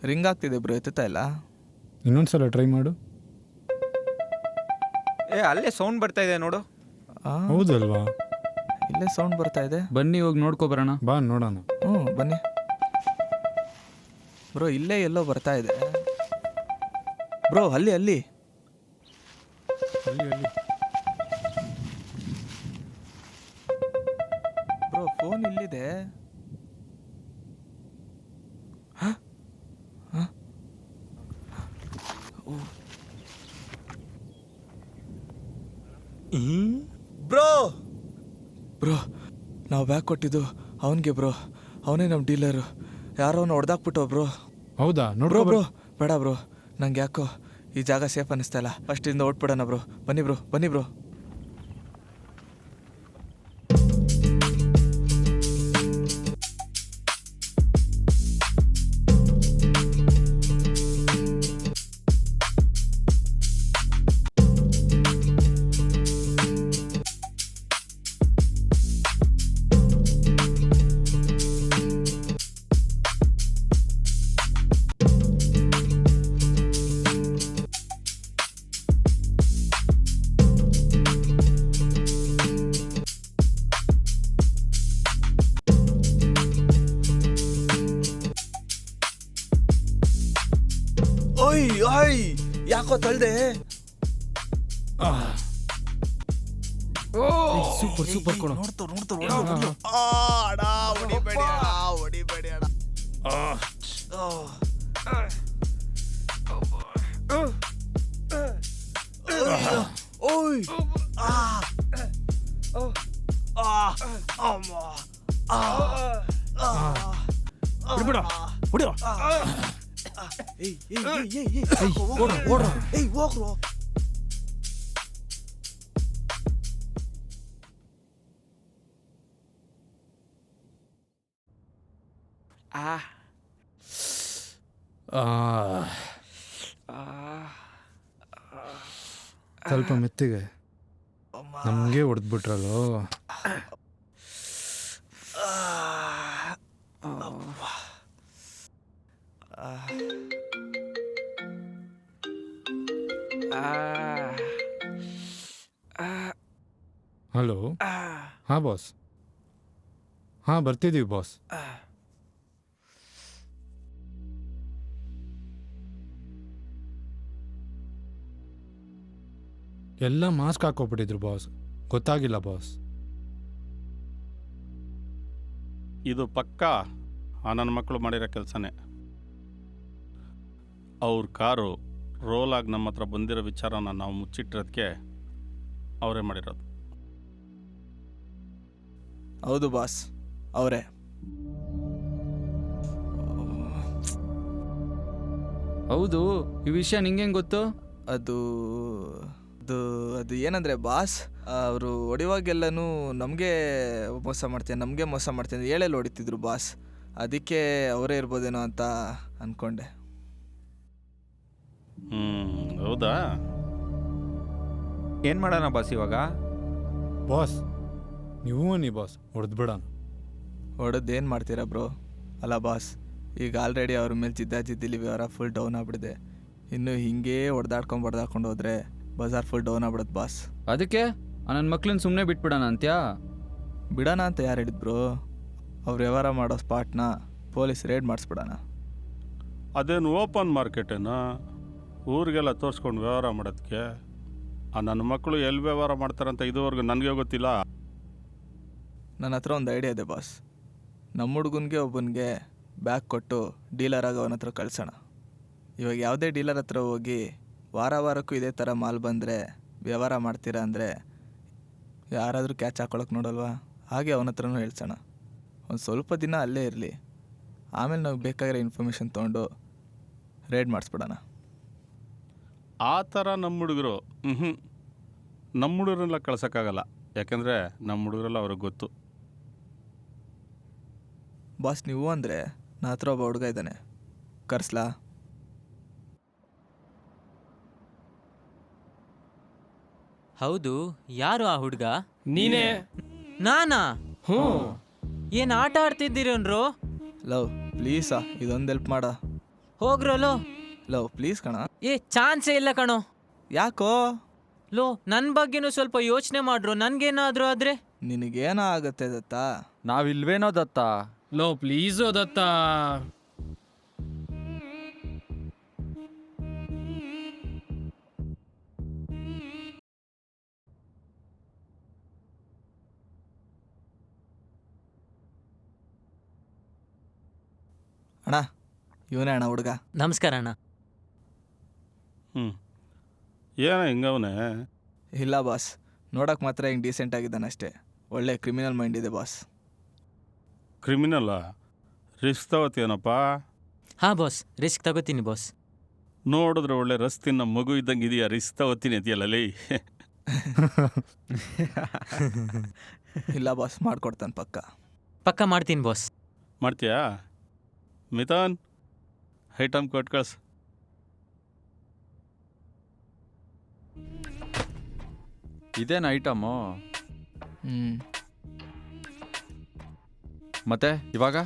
A: ರಿಂಗ್ ಆಗ್ತಿದೆ ಬ್ರೋ, ಎತ್ತುತ್ತಾ ಇಲ್ಲ.
F: ಇನ್ನೊಂದ್ಸಲ ಟ್ರೈ ಮಾಡು.
P: ಅಲ್ಲೇ ಸೌಂಡ್ ಬರ್ತಾ ಇದೆ ನೋಡು.
F: ಹೌದಲ್ವಾ?
A: ಇಲ್ಲೇ ಸೌಂಡ್ ಬರ್ತಾ ಇದೆ.
I: ಬನ್ನಿ ಹೋಗಿ ನೋಡ್ಕೊಬರೋಣ.
F: ಬಾ ನೋಡೋಣ.
A: ಬನ್ನಿ ಬ್ರೋ, ಇಲ್ಲೇ ಎಲ್ಲೋ ಬರ್ತಾ ಇದೆ ಬ್ರೋ. ಅಲ್ಲಿ ಅಲ್ಲಿ ಬ್ರೋ, ಫೋನ್ ಇಲ್ಲಿದೆ. ಬ್ರೋ ಬ್ರೋ, ನಾವು ಬ್ಯಾಗ್ ಕೊಟ್ಟಿದ್ದು ಅವನಿಗೆ ಬ್ರೋ. ಅವನೇ ನಮ್ಮ ಡೀಲರು. ಯಾರೋ ಅವನು ಹೊಡೆದಾಕ್ಬಿಟ್ಟು ಬ್ರೋ.
F: ಹೌದಾ?
A: ನೋಡ್ರೋ ಬ್ರೋ. ಬೇಡ ಬ್ರೋ, ನಂಗೆ ಯಾಕೋ ಈ ಜಾಗ ಸೇಫ್ ಅನ್ನಿಸ್ತಾ ಇಲ್ಲ. ಅಷ್ಟಿಂದ ಓಟ್ಬಿಡೋಣ ಬ್ರೋ. ಬನ್ನಿ ಬ್ರೋ, ಬನ್ನಿ ಬ್ರೋ. ಓಯ್ ಓಯ್, ಯಾಕೋ ತಳ್ದೆ?
E: ಸೂಪರ್ ಸೂಪರ್ ಕೊಡು.
F: ಸ್ವಲ್ಪ ಮೆತ್ತಿಗೆ ನಮಗೆ ಹೊಡೆದ್ಬಿಟ್ರಲ್ಲೋ. ಹಲೋ. ಹಾಂ ಬಾಸ್. ಹಾಂ, ಬರ್ತಿದ್ದೀವಿ ಬಾಸ್. ಎಲ್ಲ ಮಾಸ್ಕ್ ಹಾಕೋಬಿಟ್ಟಿದ್ರು ಬಾಸ್, ಗೊತ್ತಾಗಿಲ್ಲ ಬಾಸ್.
K: ಇದು ಪಕ್ಕಾ ಆ ನನ್ನ ಮಕ್ಕಳು ಮಾಡಿರೋ ಕೆಲಸನೇ. ಅವ್ರ ಕಾರು ರೋಲಾಗಿ ನಮ್ಮ ಹತ್ರ ಬಂದಿರೋ ವಿಚಾರನ ನಾವು ಮುಚ್ಚಿಟ್ಟಿರೋದಕ್ಕೆ ಅವರೇ ಮಾಡಿರೋದು.
A: ಹೌದು ಬಾಸ್, ಅವರೇ.
I: ಹೌದು, ಈ ವಿಷಯ ನಿಂಗೆ ಗೊತ್ತು?
A: ಅದು ಅದು ಅದು ಏನಂದರೆ ಬಾಸ್, ಅವರು ಹೊಡಿವಾಗೆಲ್ಲನೂ ನಮಗೆ ಮೋಸ ಮಾಡ್ತೀನಿ ಹೇಳೆಲ್ಲ ಹೊಡಿತಿದ್ರು ಬಾಸ್. ಅದಕ್ಕೆ ಅವರೇ ಇರ್ಬೋದೇನೋ ಅಂತ ಅಂದ್ಕೊಂಡೆ.
K: ಹೌದಾ?
P: ಏನು ಮಾಡೋಣ ಬಾಸ್ ಇವಾಗ?
F: ಬಾಸ್ ನೀವು ಬನ್ನಿ ಬಾಸ್, ಹೊಡೆದ್ಬಿಡೋಣ.
A: ಹೊಡೆದೇನು ಮಾಡ್ತೀರಾ ಬ್ರೋ? ಅಲ್ಲ ಬಾಸ್, ಈಗ ಆಲ್ರೆಡಿ ಅವ್ರ ಮೇಲೆ ಜಿದ್ದಿಲಿ ವ್ಯವಹಾರ ಫುಲ್ ಡೌನ್ ಆಗ್ಬಿಟ್ಟಿದೆ. ಇನ್ನು ಹಿಂಗೇ ಹೊಡೆದಾಡ್ಕೊಂಡು ಹೋದರೆ ಬಜಾರ್ ಫುಲ್ ಡೌನ್ ಆಗ್ಬಿಡತ್ತೆ ಬಾಸ್.
G: ಅದಕ್ಕೆ ನನ್ನ ಮಕ್ಳನ್ನ ಸುಮ್ಮನೆ ಬಿಟ್ಬಿಡೋಣ ಅಂತ್ಯಾ?
A: ಬಿಡೋಣ ಅಂತ ಯಾರು ಹೇಳಿದ್ರು? ಅವ್ರು ವ್ಯವಹಾರ ಮಾಡೋ ಸ್ಪಾಟ್ನ ಪೊಲೀಸ್ ರೇಡ್ ಮಾಡಿಸ್ಬಿಡೋಣ.
K: ಅದೇನು ಓಪನ್ ಮಾರ್ಕೆಟೇನಾ ಊರಿಗೆಲ್ಲ ತೋರಿಸ್ಕೊಂಡು ವ್ಯವಹಾರ ಮಾಡೋದಕ್ಕೆ? ನನ್ನ ಮಕ್ಕಳು ಎಲ್ಲಿ ವ್ಯವಹಾರ ಮಾಡ್ತಾರಂತ ಇದುವರೆಗೂ ನನಗೆ ಗೊತ್ತಿಲ್ಲ.
A: ನನ್ನ ಹತ್ರ ಒಂದು ಐಡಿಯಾ ಇದೆ ಬಾಸ್. ನಮ್ಮ ಹುಡುಗನಿಗೆ ಒಬ್ಬನಿಗೆ ಬ್ಯಾಗ್ ಕೊಟ್ಟು ಡೀಲರಾಗಿ ಅವನ ಹತ್ರ ಕಳ್ಸೋಣ. ಇವಾಗ ಯಾವುದೇ ಡೀಲರ್ ಹತ್ರ ಹೋಗಿ ವಾರಕ್ಕೂ ಇದೇ ಥರ ಮಾಲ್ ಬಂದರೆ ವ್ಯವಹಾರ ಮಾಡ್ತೀರಾ ಅಂದರೆ ಯಾರಾದರೂ ಕ್ಯಾಚ್ ಹಾಕೊಳಕ್ಕೆ ನೋಡಲ್ವಾ? ಹಾಗೆ ಅವನ ಹತ್ರನೂ ಹೇಳ್ಸೋಣ. ಒಂದು ಸ್ವಲ್ಪ ದಿನ ಅಲ್ಲೇ ಇರಲಿ, ಆಮೇಲೆ ನಾವು ಬೇಕಾಗಿರೋ ಇನ್ಫಾರ್ಮೇಷನ್ ತೊಗೊಂಡು ರೇಡ್ ಮಾಡಿಸ್ಬಿಡೋಣ.
K: ಆ ಥರ ನಮ್ಮ ಹುಡುಗರು ನಮ್ಮ ಹುಡುಗರೆಲ್ಲ ಕಳ್ಸೋಕ್ಕಾಗಲ್ಲ. ಯಾಕೆಂದರೆ ನಮ್ಮ ಹುಡುಗರೆಲ್ಲ ಅವ್ರಿಗೆ ಗೊತ್ತು.
A: ಬಾಸ್ ನೀವು ಅಂದರೆ ನನ್ನ ಹತ್ರ ಒಬ್ಬ ಹುಡುಗ ಇದ್ದಾನೆ, ಕರ್ಸ್ಲಾ?
C: ಹೌದು, ಯಾರು ಆ ಹುಡುಗ?
E: ನೀನೇ.
C: ನಾನಾ?
E: ಹ್ಞೂ.
C: ಏನು ಆಟ ಆಡ್ತಿದ್ದೀರನ್ರು?
A: ಲವ್ ಪ್ಲೀಸಾ, ಇದೊಂದು ಹೆಲ್ಪ್ ಮಾಡ.
C: ಹೋಗ್ರಲ್ಲೋ.
A: ಲವ್ ಪ್ಲೀಸ್ ಕಣ.
C: ಚಾನ್ಸೇ ಇಲ್ಲ ಕಣೋ.
A: ಯಾಕೋ?
C: ಲೋ, ನನ್ನ ಬಗ್ಗೆನೂ ಸ್ವಲ್ಪ ಯೋಚನೆ ಮಾಡ್ರು. ನನ್ಗೇನಾದ್ರೂ ಆದ್ರೆ
A: ನಿನಗೇನೋ ಆಗತ್ತೆ ದತ್ತ.
G: ನಾವಿಲ್ವೇನೋ ದತ್ತ.
E: ಲೋ ಪ್ಲೀಸು ದತ್ತ.
A: ಅಣ್ಣ ಇವನೇ ಅಣ್ಣ ಹುಡುಗ.
C: ನಮಸ್ಕಾರ ಅಣ್ಣ.
K: ಏನೋ ಹಿಂಗವನೇ?
A: ಇಲ್ಲ ಬಾಸ್, ನೋಡೋಕೆ ಮಾತ್ರ ಹಿಂಗೆ ಡೀಸೆಂಟ್ ಆಗಿದ್ದಾನೆ ಅಷ್ಟೇ. ಒಳ್ಳೆ ಕ್ರಿಮಿನಲ್ ಮೈಂಡ್ ಇದೆ ಬಾಸ್.
K: ಕ್ರಿಮಿನಲ್ಲ? ರಿಸ್ಕ್ ತಗೋತೀನಪ್ಪ?
C: ಹಾಂ ಬಾಸ್, ರಿಸ್ಕ್ ತಗೋತೀನಿ ಬಾಸ್.
K: ನೋಡಿದ್ರೆ ಒಳ್ಳೆ ರಸ್ತಿನ ಮಗು ಇದ್ದಂಗೆ ಇದೆಯಾ, ರಿಸ್ಕ್ ತಗೋತೀನಿ ಅಂತೀಯಲ್ಲೇ.
A: ಇಲ್ಲ ಬಾಸ್, ಮಾಡ್ಕೊಡ್ತಾನೆ
C: ಪಕ್ಕ ಮಾಡ್ತೀನಿ ಬಾಸ್.
K: ಮಾಡ್ತೀಯಾ? ಮಿಥಾನ್, ಐಟಮ್ ಕೊಟ್ಟು ಕಳ್ಸು.
G: ಇದೇನು ಐಟಮು?
A: ಹ್ಞೂ.
G: ಮತ್ತೆ ಇವಾಗ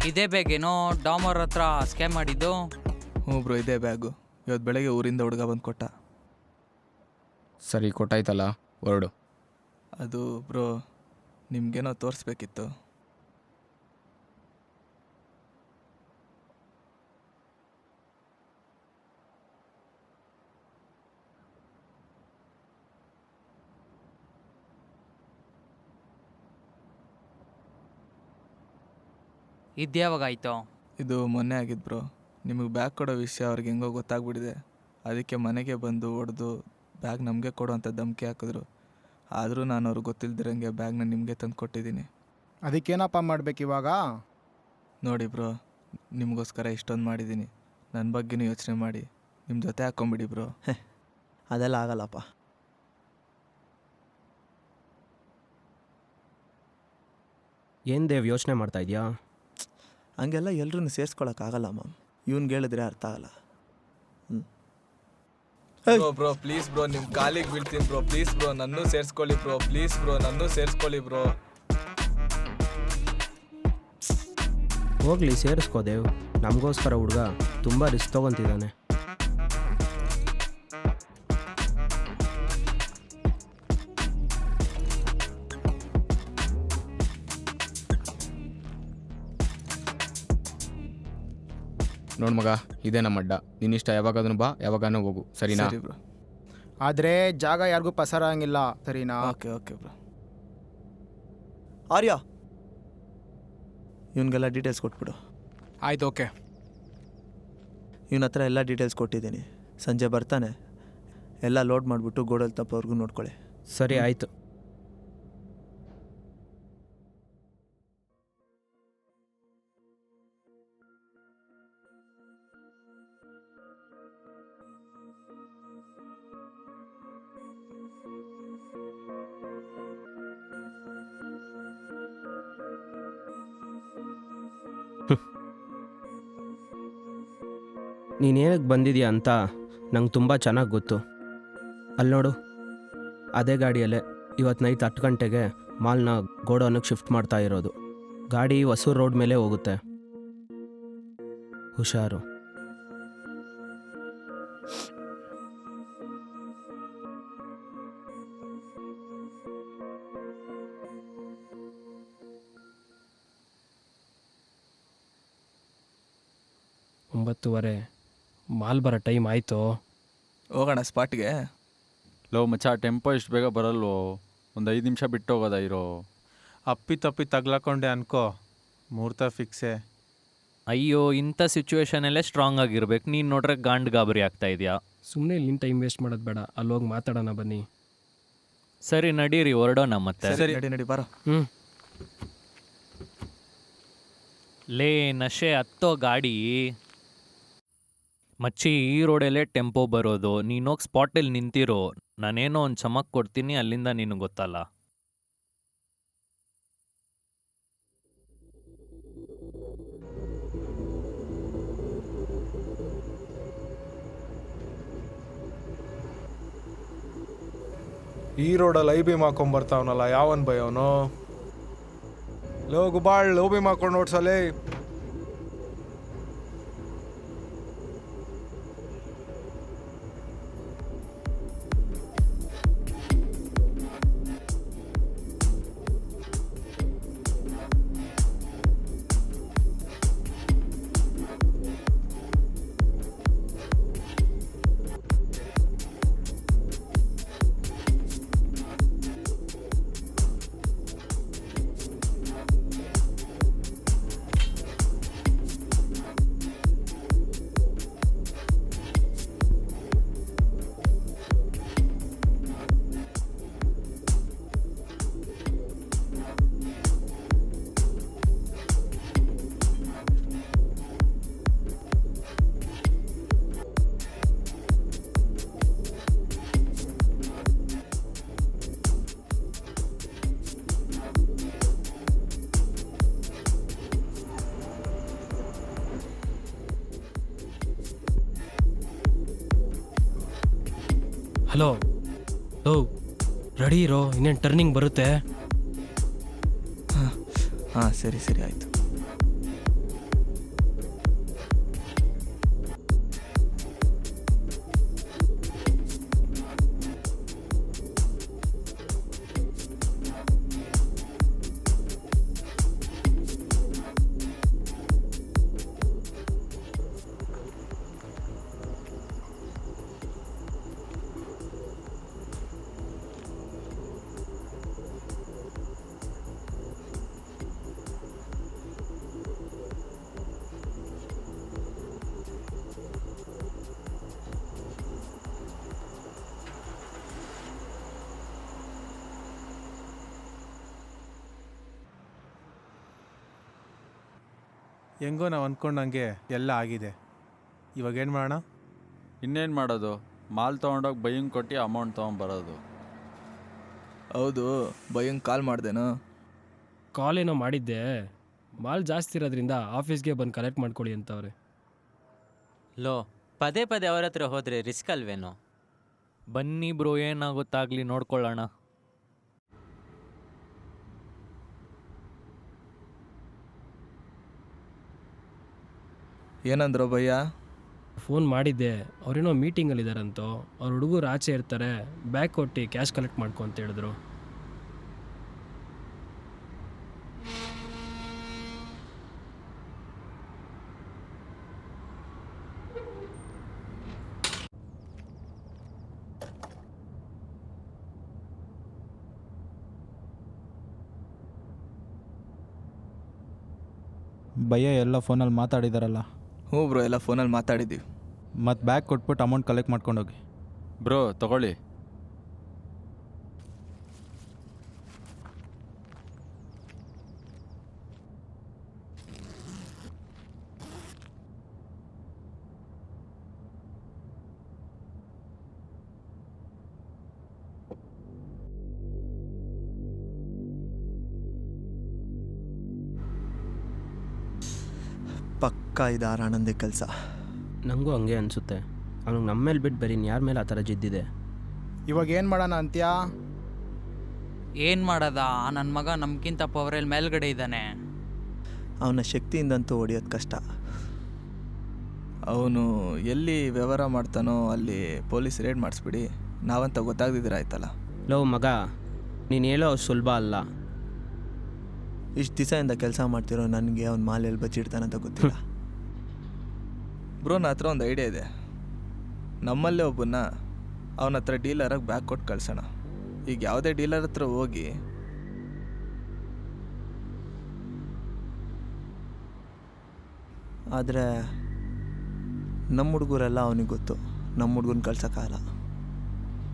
J: ಇದೇ ಬೇಗೇನೋ ಡಾಮರ್ ಹತ್ರ ಸ್ಕ್ಯಾಮ್ ಮಾಡಿದ್ದು?
A: ಹ್ಞೂ ಬ್ರೋ, ಇದೇ ಬ್ಯಾಗು. ಇವತ್ತು ಬೆಳಗ್ಗೆ ಊರಿಂದ ಹುಡುಗ ಬಂದು ಕೊಟ್ಟ.
I: ಸರಿ, ಕೊಟ್ಟಾಯ್ತಲ್ಲ, ಹೊರಡು.
A: ಅದು ಬ್ರೋ, ನಿಮಗೇನೋ ತೋರಿಸ್ಬೇಕಿತ್ತು.
J: ಇದ್ಯಾವಾಗಾಯ್ತು?
A: ಇದು ಮೊನ್ನೆ ಆಗಿದ್ದು ಬ್ರೋ. ನಿಮಗೆ ಬ್ಯಾಗ್ ಕೊಡೋ ವಿಷಯ ಅವ್ರಿಗೆ ಹೆಂಗೋ ಗೊತ್ತಾಗ್ಬಿಟ್ಟಿದೆ. ಅದಕ್ಕೆ ಮನೆಗೆ ಬಂದು ಹೊಡೆದು ಬ್ಯಾಗ್ ನಮಗೆ ಕೊಡೋ ಅಂತ ಧಮಕಿ ಹಾಕಿದ್ರು. ಆದರೂ ನಾನು ಅವ್ರಿಗೆ ಗೊತ್ತಿಲ್ದಿರಂಗೆ ಬ್ಯಾಗ್ನ ನಿಮಗೆ ತಂದು ಕೊಟ್ಟಿದ್ದೀನಿ.
Q: ಅದಕ್ಕೇನಪ್ಪ ಮಾಡ್ಬೇಕು ಇವಾಗ?
A: ನೋಡಿ ಬ್ರೋ, ನಿಮಗೋಸ್ಕರ ಇಷ್ಟೊಂದು ಮಾಡಿದ್ದೀನಿ. ನನ್ನ ಬಗ್ಗೆನೂ ಯೋಚನೆ ಮಾಡಿ ನಿಮ್ಮ ಜೊತೆ ಹಾಕ್ಕೊಂಬಿಡಿ ಬ್ರೋ.
R: ಅದೆಲ್ಲ ಆಗಲ್ಲಪ್ಪ.
H: ಏನು ದೇವ್ ಯೋಚನೆ ಮಾಡ್ತಾ ಇದೆಯಾ?
R: ಹಂಗೆಲ್ಲ ಎಲ್ರೂ ಸೇರಿಸ್ಕೊಳಕ್ಕಾಗಲ್ಲ ಮ್ಯಾಮ್. ಇವ್ನಿಗೆ ಹೇಳಿದ್ರೆ ಅರ್ಥ ಆಗಲ್ಲ.
A: ಬ್ರೋ ಪ್ಲೀಸ್ ಬ್ರೋ, ನಿಮ್ಮ ಕಾಲಿಗೆ ಬೀಳ್ತೀನಿ ಬ್ರೋ. ಪ್ಲೀಸ್ ಬ್ರೋ, ನನ್ನೂ ಸೇರಿಸ್ಕೊಳ್ಳಿ ಬ್ರೋ. ಪ್ಲೀಸ್ ಬ್ರೋ, ನನ್ನೂ ಸೇರಿಸ್ಕೊಳ್ಳಿ ಬ್ರೋ.
H: ಹೋಗ್ಲಿ, ಸೇರಿಸ್ಕೋ ದೇವ್. ನಮಗೋಸ್ಕರ ಹುಡುಗ ತುಂಬ ರಿಸ್ಕ್ ತೊಗೊತಿದ್ದಾನೆ.
I: ನೋಡು ಮಗ, ಇದೇ ನಮ್ಮ ಅಡ್ಡ. ನಿನ್ನಿಷ್ಟ, ಯಾವಾಗಾದ್ರೂ ಬಾ, ಯಾವಾಗಾನು ಹೋಗು, ಸರಿನಾ?
A: ಸರಿ ಬ್ರೋ.
Q: ಆದರೆ ಜಾಗ ಯಾರಿಗೂ ಪಸರಂಗಿಲ್ಲ, ಸರಿನಾ?
A: Okay okay bro.
R: ಆರ್ಯ, ಇವನಿಗೆಲ್ಲ ಡೀಟೇಲ್ಸ್ ಕೊಟ್ಬಿಡು.
Q: ಆಯ್ತು, ಓಕೆ.
R: ಇವನ ಹತ್ರ ಎಲ್ಲ ಡೀಟೇಲ್ಸ್ ಕೊಟ್ಟಿದ್ದೀನಿ. ಸಂಜೆ ಬರ್ತಾನೆ, ಎಲ್ಲ ಲೋಡ್ ಮಾಡಿಬಿಟ್ಟು ಗೋಡಲ್ ತಪ್ಪವ್ರಿಗೂ ನೋಡ್ಕೊಳ್ಳಿ.
H: ಸರಿ, ಆಯಿತು. ನೀನೇನಕ್ಕೆ ಬಂದಿದ್ಯಾ ಅಂತ ನಂಗೆ ತುಂಬ ಚೆನ್ನಾಗಿ ಗೊತ್ತು. ಅಲ್ಲಿ ನೋಡು, ಅದೇ ಗಾಡಿಯಲ್ಲೇ ಇವತ್ತು ನೈಟ್ 10 ಗಂಟೆಗೆ ಮಾಲ್ನ ಗೋಡೌನಿಗೆ ಶಿಫ್ಟ್ ಮಾಡ್ತಾ ಇರೋದು. ಗಾಡಿ ಹೊಸೂರು ರೋಡ್ ಮೇಲೆ ಹೋಗುತ್ತೆ. ಹುಷಾರು.
E: ಒಂಬತ್ತುವರೆ, ಮಾಲ್ ಬರೋ ಟೈಮ್ ಆಯಿತು.
A: ಹೋಗೋಣ ಸ್ಪಾಟ್ಗೆ.
D: ಲೋ ಮಚ್ಚ, ಟೆಂಪೋ ಇಷ್ಟು ಬೇಗ ಬರಲ್ವೋ? ಒಂದು 5 ನಿಮಿಷ ಬಿಟ್ಟು ಹೋಗೋದ ಇರೋ.
M: ಅಪ್ಪಿ ತಪ್ಪಿ ತಗ್ಲಾಕೊಂಡೆ ಅನ್ಕೋ, ಮುಹೂರ್ತ ಫಿಕ್ಸೇ.
O: ಅಯ್ಯೋ, ಇಂಥ ಸಿಚುವೇಶನಲ್ಲೇ ಸ್ಟ್ರಾಂಗ್ ಆಗಿರ್ಬೇಕು. ನೀನು ನೋಡ್ರೆ ಗಾಂಡ್ ಗಾಬರಿ ಆಗ್ತಾ ಇದೆಯಾ?
E: ಸುಮ್ಮನೆ ಇಲ್ಲಿನ ಟೈಮ್ ವೇಸ್ಟ್ ಮಾಡೋದು ಬೇಡ, ಅಲ್ಲಿ ಹೋಗಿ ಮಾತಾಡೋಣ ಬನ್ನಿ.
O: ಸರಿ ನಡೀರಿ, ಹೊರಡೋಣ ಮತ್ತೆ.
A: ಸರಿ ನಡಿ ಬಾರೋ.
O: ಲೇ ನಶೆ ಹತ್ತೋ ಗಾಡಿ. ಮಚ್ಚಿ, ಈ ರೋಡಲ್ಲೇ ಟೆಂಪೋ ಬರೋದು. ನೀನೋಗಿ ಸ್ಪಾಟಲ್ಲಿ ನಿಂತಿರೋ, ನಾನೇನೋ ಒಂದು ಚಮಕ್ ಕೊಡ್ತೀನಿ, ಅಲ್ಲಿಂದ ನೀನು ಗೊತ್ತಲ್ಲ.
M: ಈ ರೋಡಲ್ಲಿ ಐ ಬಿ ಹಾಕೊಂಬರ್ತಾವನಲ್ಲ, ಯಾವನ್ ಬೈ ಅವನು? ಲೋ ಗುಬಾಳ್, ಲೋ ಬಿ ಹಾಕೊಂಡು ನೋಡ್ಸಲೇ.
E: ಹಲೋ, ಓ ರೆಡಿ ಇರೋ, ಇನ್ನೇನು ಟರ್ನಿಂಗ್ ಬರುತ್ತೆ.
A: ಹಾಂ ಸರಿ ಸರಿ ಆಯಿತು.
M: ಹೆಂಗೋ ನಾವು ಅಂದ್ಕೊಂಡಂಗೆ ಎಲ್ಲ ಆಗಿದೆ. ಇವಾಗ ಏನು ಮಾಡೋಣ?
D: ಇನ್ನೇನು ಮಾಡೋದು? ಮಾಲ್ ತೊಗೊಂಡೋಗಿ ಬೈಯಂಗೆ ಕೊಟ್ಟು ಅಮೌಂಟ್ ತೊಗೊಂಬರೋದು.
A: ಹೌದು, ಬೈಯಂಗೆ ಕಾಲ್ ಮಾಡ್ದೇನಾ?
E: ಕಾಲ್ ಏನೋ ಮಾಡಿದ್ದೆ, ಮಾಲ್ ಜಾಸ್ತಿ ಇರೋದ್ರಿಂದ ಆಫೀಸ್ಗೆ ಬಂದು ಕಲೆಕ್ಟ್ ಮಾಡ್ಕೊಳ್ಳಿ ಅಂತವ್ರೆ.
C: ಲೋ, ಪದೇ ಪದೇ ಅವ್ರ ಹತ್ರ ಹೋದರೆ ರಿಸ್ಕ್ ಅಲ್ವೇನೋ?
O: ಬನ್ನಿ ಬ್ರೋ, ಏನಾಗುತ್ತಾಗಲಿ ನೋಡ್ಕೊಳ್ಳೋಣ.
A: ಏನಂದ್ರು ಭಯ್ಯ?
E: ಫೋನ್ ಮಾಡಿದ್ದೆ, ಅವ್ರೇನೋ ಮೀಟಿಂಗಲ್ಲಿದ್ದಾರಂತೋ. ಅವ್ರ ಹುಡುಗರು ಆಚೆ ಇರ್ತಾರೆ, ಬ್ಯಾಗ್ ಕೊಟ್ಟು ಕ್ಯಾಶ್ ಕಲೆಕ್ಟ್ ಮಾಡ್ಕೊ ಅಂತ ಹೇಳಿದ್ರು.
S: ಭಯ್ಯ ಎಲ್ಲ ಫೋನಲ್ಲಿ ಮಾತಾಡಿದಾರಲ್ಲ?
A: ಹ್ಞೂ ಬ್ರೋ, ಎಲ್ಲ ಫೋನಲ್ಲಿ ಮಾತಾಡಿದ್ದೀವಿ.
S: ಮತ್ತು ಬ್ಯಾಗ್ ಕೊಟ್ಬಿಟ್ಟು ಅಮೌಂಟ್ ಕಲೆಕ್ಟ್ ಮಾಡ್ಕೊಂಡೋಗಿ.
D: ಬ್ರೋ ತಗೊಳ್ಳಿ.
R: ಪಕ್ಕ ಇದು ಆನಂದಿ ಕೆಲಸ.
H: ನನಗೂ ಹಂಗೆ ಅನಿಸುತ್ತೆ. ಅವ್ನಿಗೆ ನಮ್ಮ ಮೇಲೆ ಬಿಟ್ಟು ಬೇರೆ ಯಾರ ಮೇಲೆ ಆ ಥರ ಜಿದ್ದಿದೆ.
Q: ಇವಾಗ ಏನು ಮಾಡೋಣ ಅಂತ್ಯಾ?
J: ಏನು ಮಾಡೋದ? ನನ್ನ ಮಗ ನಮ್ಗಿಂತ ಪವರಲ್ಲಿ ಮೇಲ್ಗಡೆ ಇದ್ದಾನೆ.
R: ಅವನ ಶಕ್ತಿಯಿಂದಂತೂ ಹೊಡಿಯೋದು ಕಷ್ಟ.
A: ಅವನು ಎಲ್ಲಿ ವ್ಯವಹಾರ ಮಾಡ್ತಾನೋ ಅಲ್ಲಿ ಪೊಲೀಸ್ ರೇಡ್ ಮಾಡಿಸ್ಬಿಡಿ, ನಾವಂತ ಗೊತ್ತಾಗ್ದಿದ್ದೀರ ಆಯ್ತಲ್ಲ.
H: ಲವ್ ಮಗ, ನೀನು ಹೇಳೋ ಸುಲಭ ಅಲ್ಲ.
R: ಇಷ್ಟು ದಿವಸದಿಂದ ಕೆಲಸ ಮಾಡ್ತಿರೋ ನನಗೆ ಅವ್ನ ಮಾಲೆಯಲ್ಲಿ ಬಚ್ಚಿಡ್ತಾನಂತ ಗೊತ್ತಿಲ್ಲ.
A: ಬ್ರೋ, ನನ್ನ ಹತ್ರ ಒಂದು ಐಡಿಯಾ ಇದೆ. ನಮ್ಮಲ್ಲೇ ಒಬ್ಬನ್ನ ಅವನ ಹತ್ರ ಡೀಲರಾಗಿ ಬ್ಯಾಗ್ ಕೊಟ್ಟು ಕಳ್ಸೋಣ. ಈಗ ಯಾವುದೇ ಡೀಲರ್ ಹತ್ರ ಹೋಗಿ
R: ಆದರೆ ನಮ್ಮ ಹುಡುಗರೆಲ್ಲ ಅವನಿಗೆ ಗೊತ್ತು, ನಮ್ಮ ಹುಡುಗನ ಕಳ್ಸೋಕ್ಕಾಗಲ್ಲ.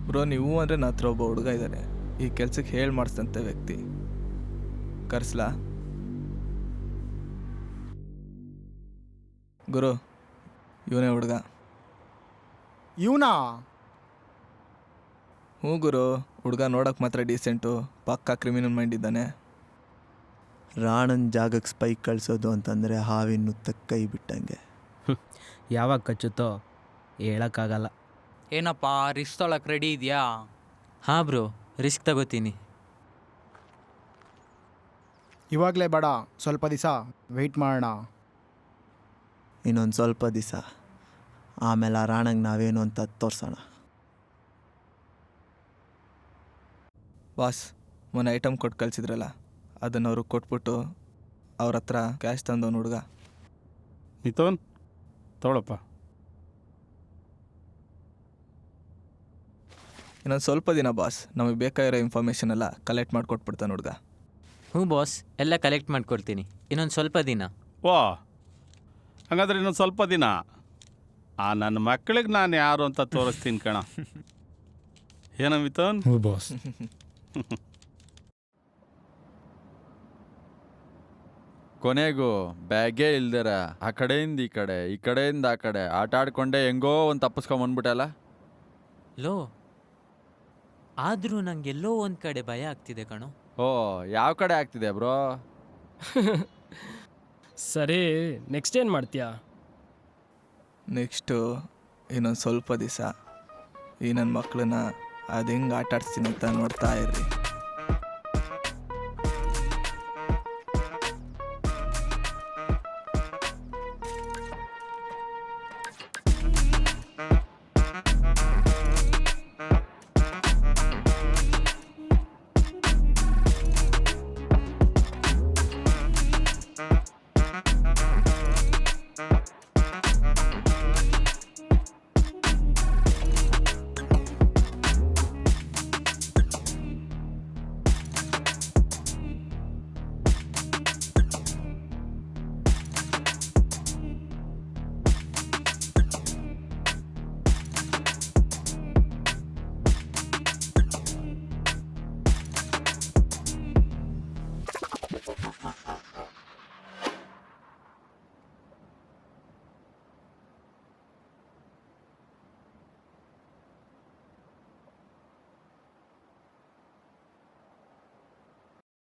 A: ಬ್ರೋ, ನೀವು ಅಂದರೆ ನನ್ನ ಹತ್ರ ಒಬ್ಬ ಹುಡುಗ ಇದ್ದಾನೆ, ಈ ಕೆಲ್ಸಕ್ಕೆ ಹೇಳಿ ಮಾಡಿಸಿದಂಥ ವ್ಯಕ್ತಿ. ಕರ್ಸ್ಲಾ? ಗುರು, ಇವನೇ ಹುಡುಗ.
Q: ಇವನಾ?
A: ಹ್ಞೂ ಗುರು, ಹುಡುಗ ನೋಡೋಕೆ ಮಾತ್ರ ಡೀಸೆಂಟು, ಪಕ್ಕಾ ಕ್ರಿಮಿನಲ್ ಮೈಂಡ್ ಇದ್ದಾನೆ.
R: ರಾಣನ್ ಜಾಗಕ್ಕೆ ಸ್ಪೈಕ್ ಕಳಿಸೋದು ಅಂತಂದರೆ ಹಾವಿನ ನುತ್ತಕ್ಕೆ ಕೈ ಬಿಟ್ಟಂಗೆ.
H: ಯಾವಾಗ ಕಚ್ಚುತ್ತೋ ಹೇಳೋಕ್ಕಾಗಲ್ಲ.
J: ಏನಪ್ಪ, ರಿಸ್ಕ್ ತೊಳಕ್ಕೆ ರೆಡಿ ಇದೆಯಾ?
C: ಹಾಂ ಬ್ರೋ, ರಿಸ್ಕ್ ತಗೋತೀನಿ.
Q: ಇವಾಗಲೇ ಬೇಡ, ಸ್ವಲ್ಪ ದಿವಸ ವೆಯ್ಟ್ ಮಾಡೋಣ.
R: ಇನ್ನೊಂದು ಸ್ವಲ್ಪ ದಿವಸ, ಆಮೇಲೆ ಆ ರಾಣಂಗೆ ನಾವೇನು ಅಂತ ತೋರಿಸೋಣ.
A: ಬಾಸ್, ಮೊನ್ನೆ ಐಟಮ್ ಕೊಟ್ಟು ಕಳಿಸಿದ್ರಲ್ಲ, ಅದನ್ನು ಅವ್ರಿಗೆ ಕೊಟ್ಬಿಟ್ಟು ಅವ್ರ ಹತ್ರ ಕ್ಯಾಶ್ ತಂದವನು ಹುಡುಗ.
K: ಮಿಥುನ್, ತಗೊಳಪ್ಪ.
A: ಇನ್ನೊಂದು ಸ್ವಲ್ಪ ದಿನ ಬಾಸ್, ನಮಗೆ ಬೇಕಾಗಿರೋ ಇನ್ಫಾರ್ಮೇಷನ್ ಎಲ್ಲ ಕಲೆಕ್ಟ್ ಮಾಡಿ ಕೊಟ್ಬಿಡ್ತಾನೆ ಹುಡುಗ.
C: ಹ್ಞೂ ಬಾಸ್, ಎಲ್ಲ ಕಲೆಕ್ಟ್ ಮಾಡ್ಕೊಡ್ತೀನಿ. ಇನ್ನೊಂದು ಸ್ವಲ್ಪ ದಿನ.
K: ವಾ, ಹಾಗಾದ್ರೆ ಇನ್ನೊಂದು ಸ್ವಲ್ಪ ದಿನ ನನ್ನ ಮಕ್ಕಳಿಗೆ ನಾನು ಯಾರು ಅಂತ ತೋರಿಸ್ತೀನಿ ಕಣ. ಏನ ಮಿಥುನ್?
F: ಹ್ಞೂ ಬಾಸ್.
D: ಕೊನೆಗೂ ಬ್ಯಾಗೇ ಇಲ್ದಿರ ಆ ಕಡೆಯಿಂದ ಈ ಕಡೆಯಿಂದ ಆ ಕಡೆ ಆಟ ಆಡ್ಕೊಂಡೆ ಹೆಂಗೋ ಒಂದು ತಪ್ಪಿಸ್ಕೊಂಬಂದ್ಬಿಟ್ಟಲ್ಲ.
C: ಲೋ, ಆದರೂ ನಂಗೆಲ್ಲೋ ಒಂದು ಕಡೆ ಭಯ ಆಗ್ತಿದೆ ಕಣೋ.
D: ಓ, ಯಾವ ಕಡೆ ಆಗ್ತಿದೆ ಬ್ರೋ?
E: ಸರಿ, ನೆಕ್ಸ್ಟ್ ಏನು ಮಾಡ್ತೀಯಾ?
A: ನೆಕ್ಸ್ಟು ಇನ್ನೊಂದು ಸ್ವಲ್ಪ ದಿವಸ ಈ ನನ್ನ ಮಕ್ಕಳನ್ನ ಅದು ಹೆಂಗೆ ಆಟ ಆಡಿಸ್ತೀನಿ ಅಂತ ನೋಡ್ತಾ ಇರ್ರಿ.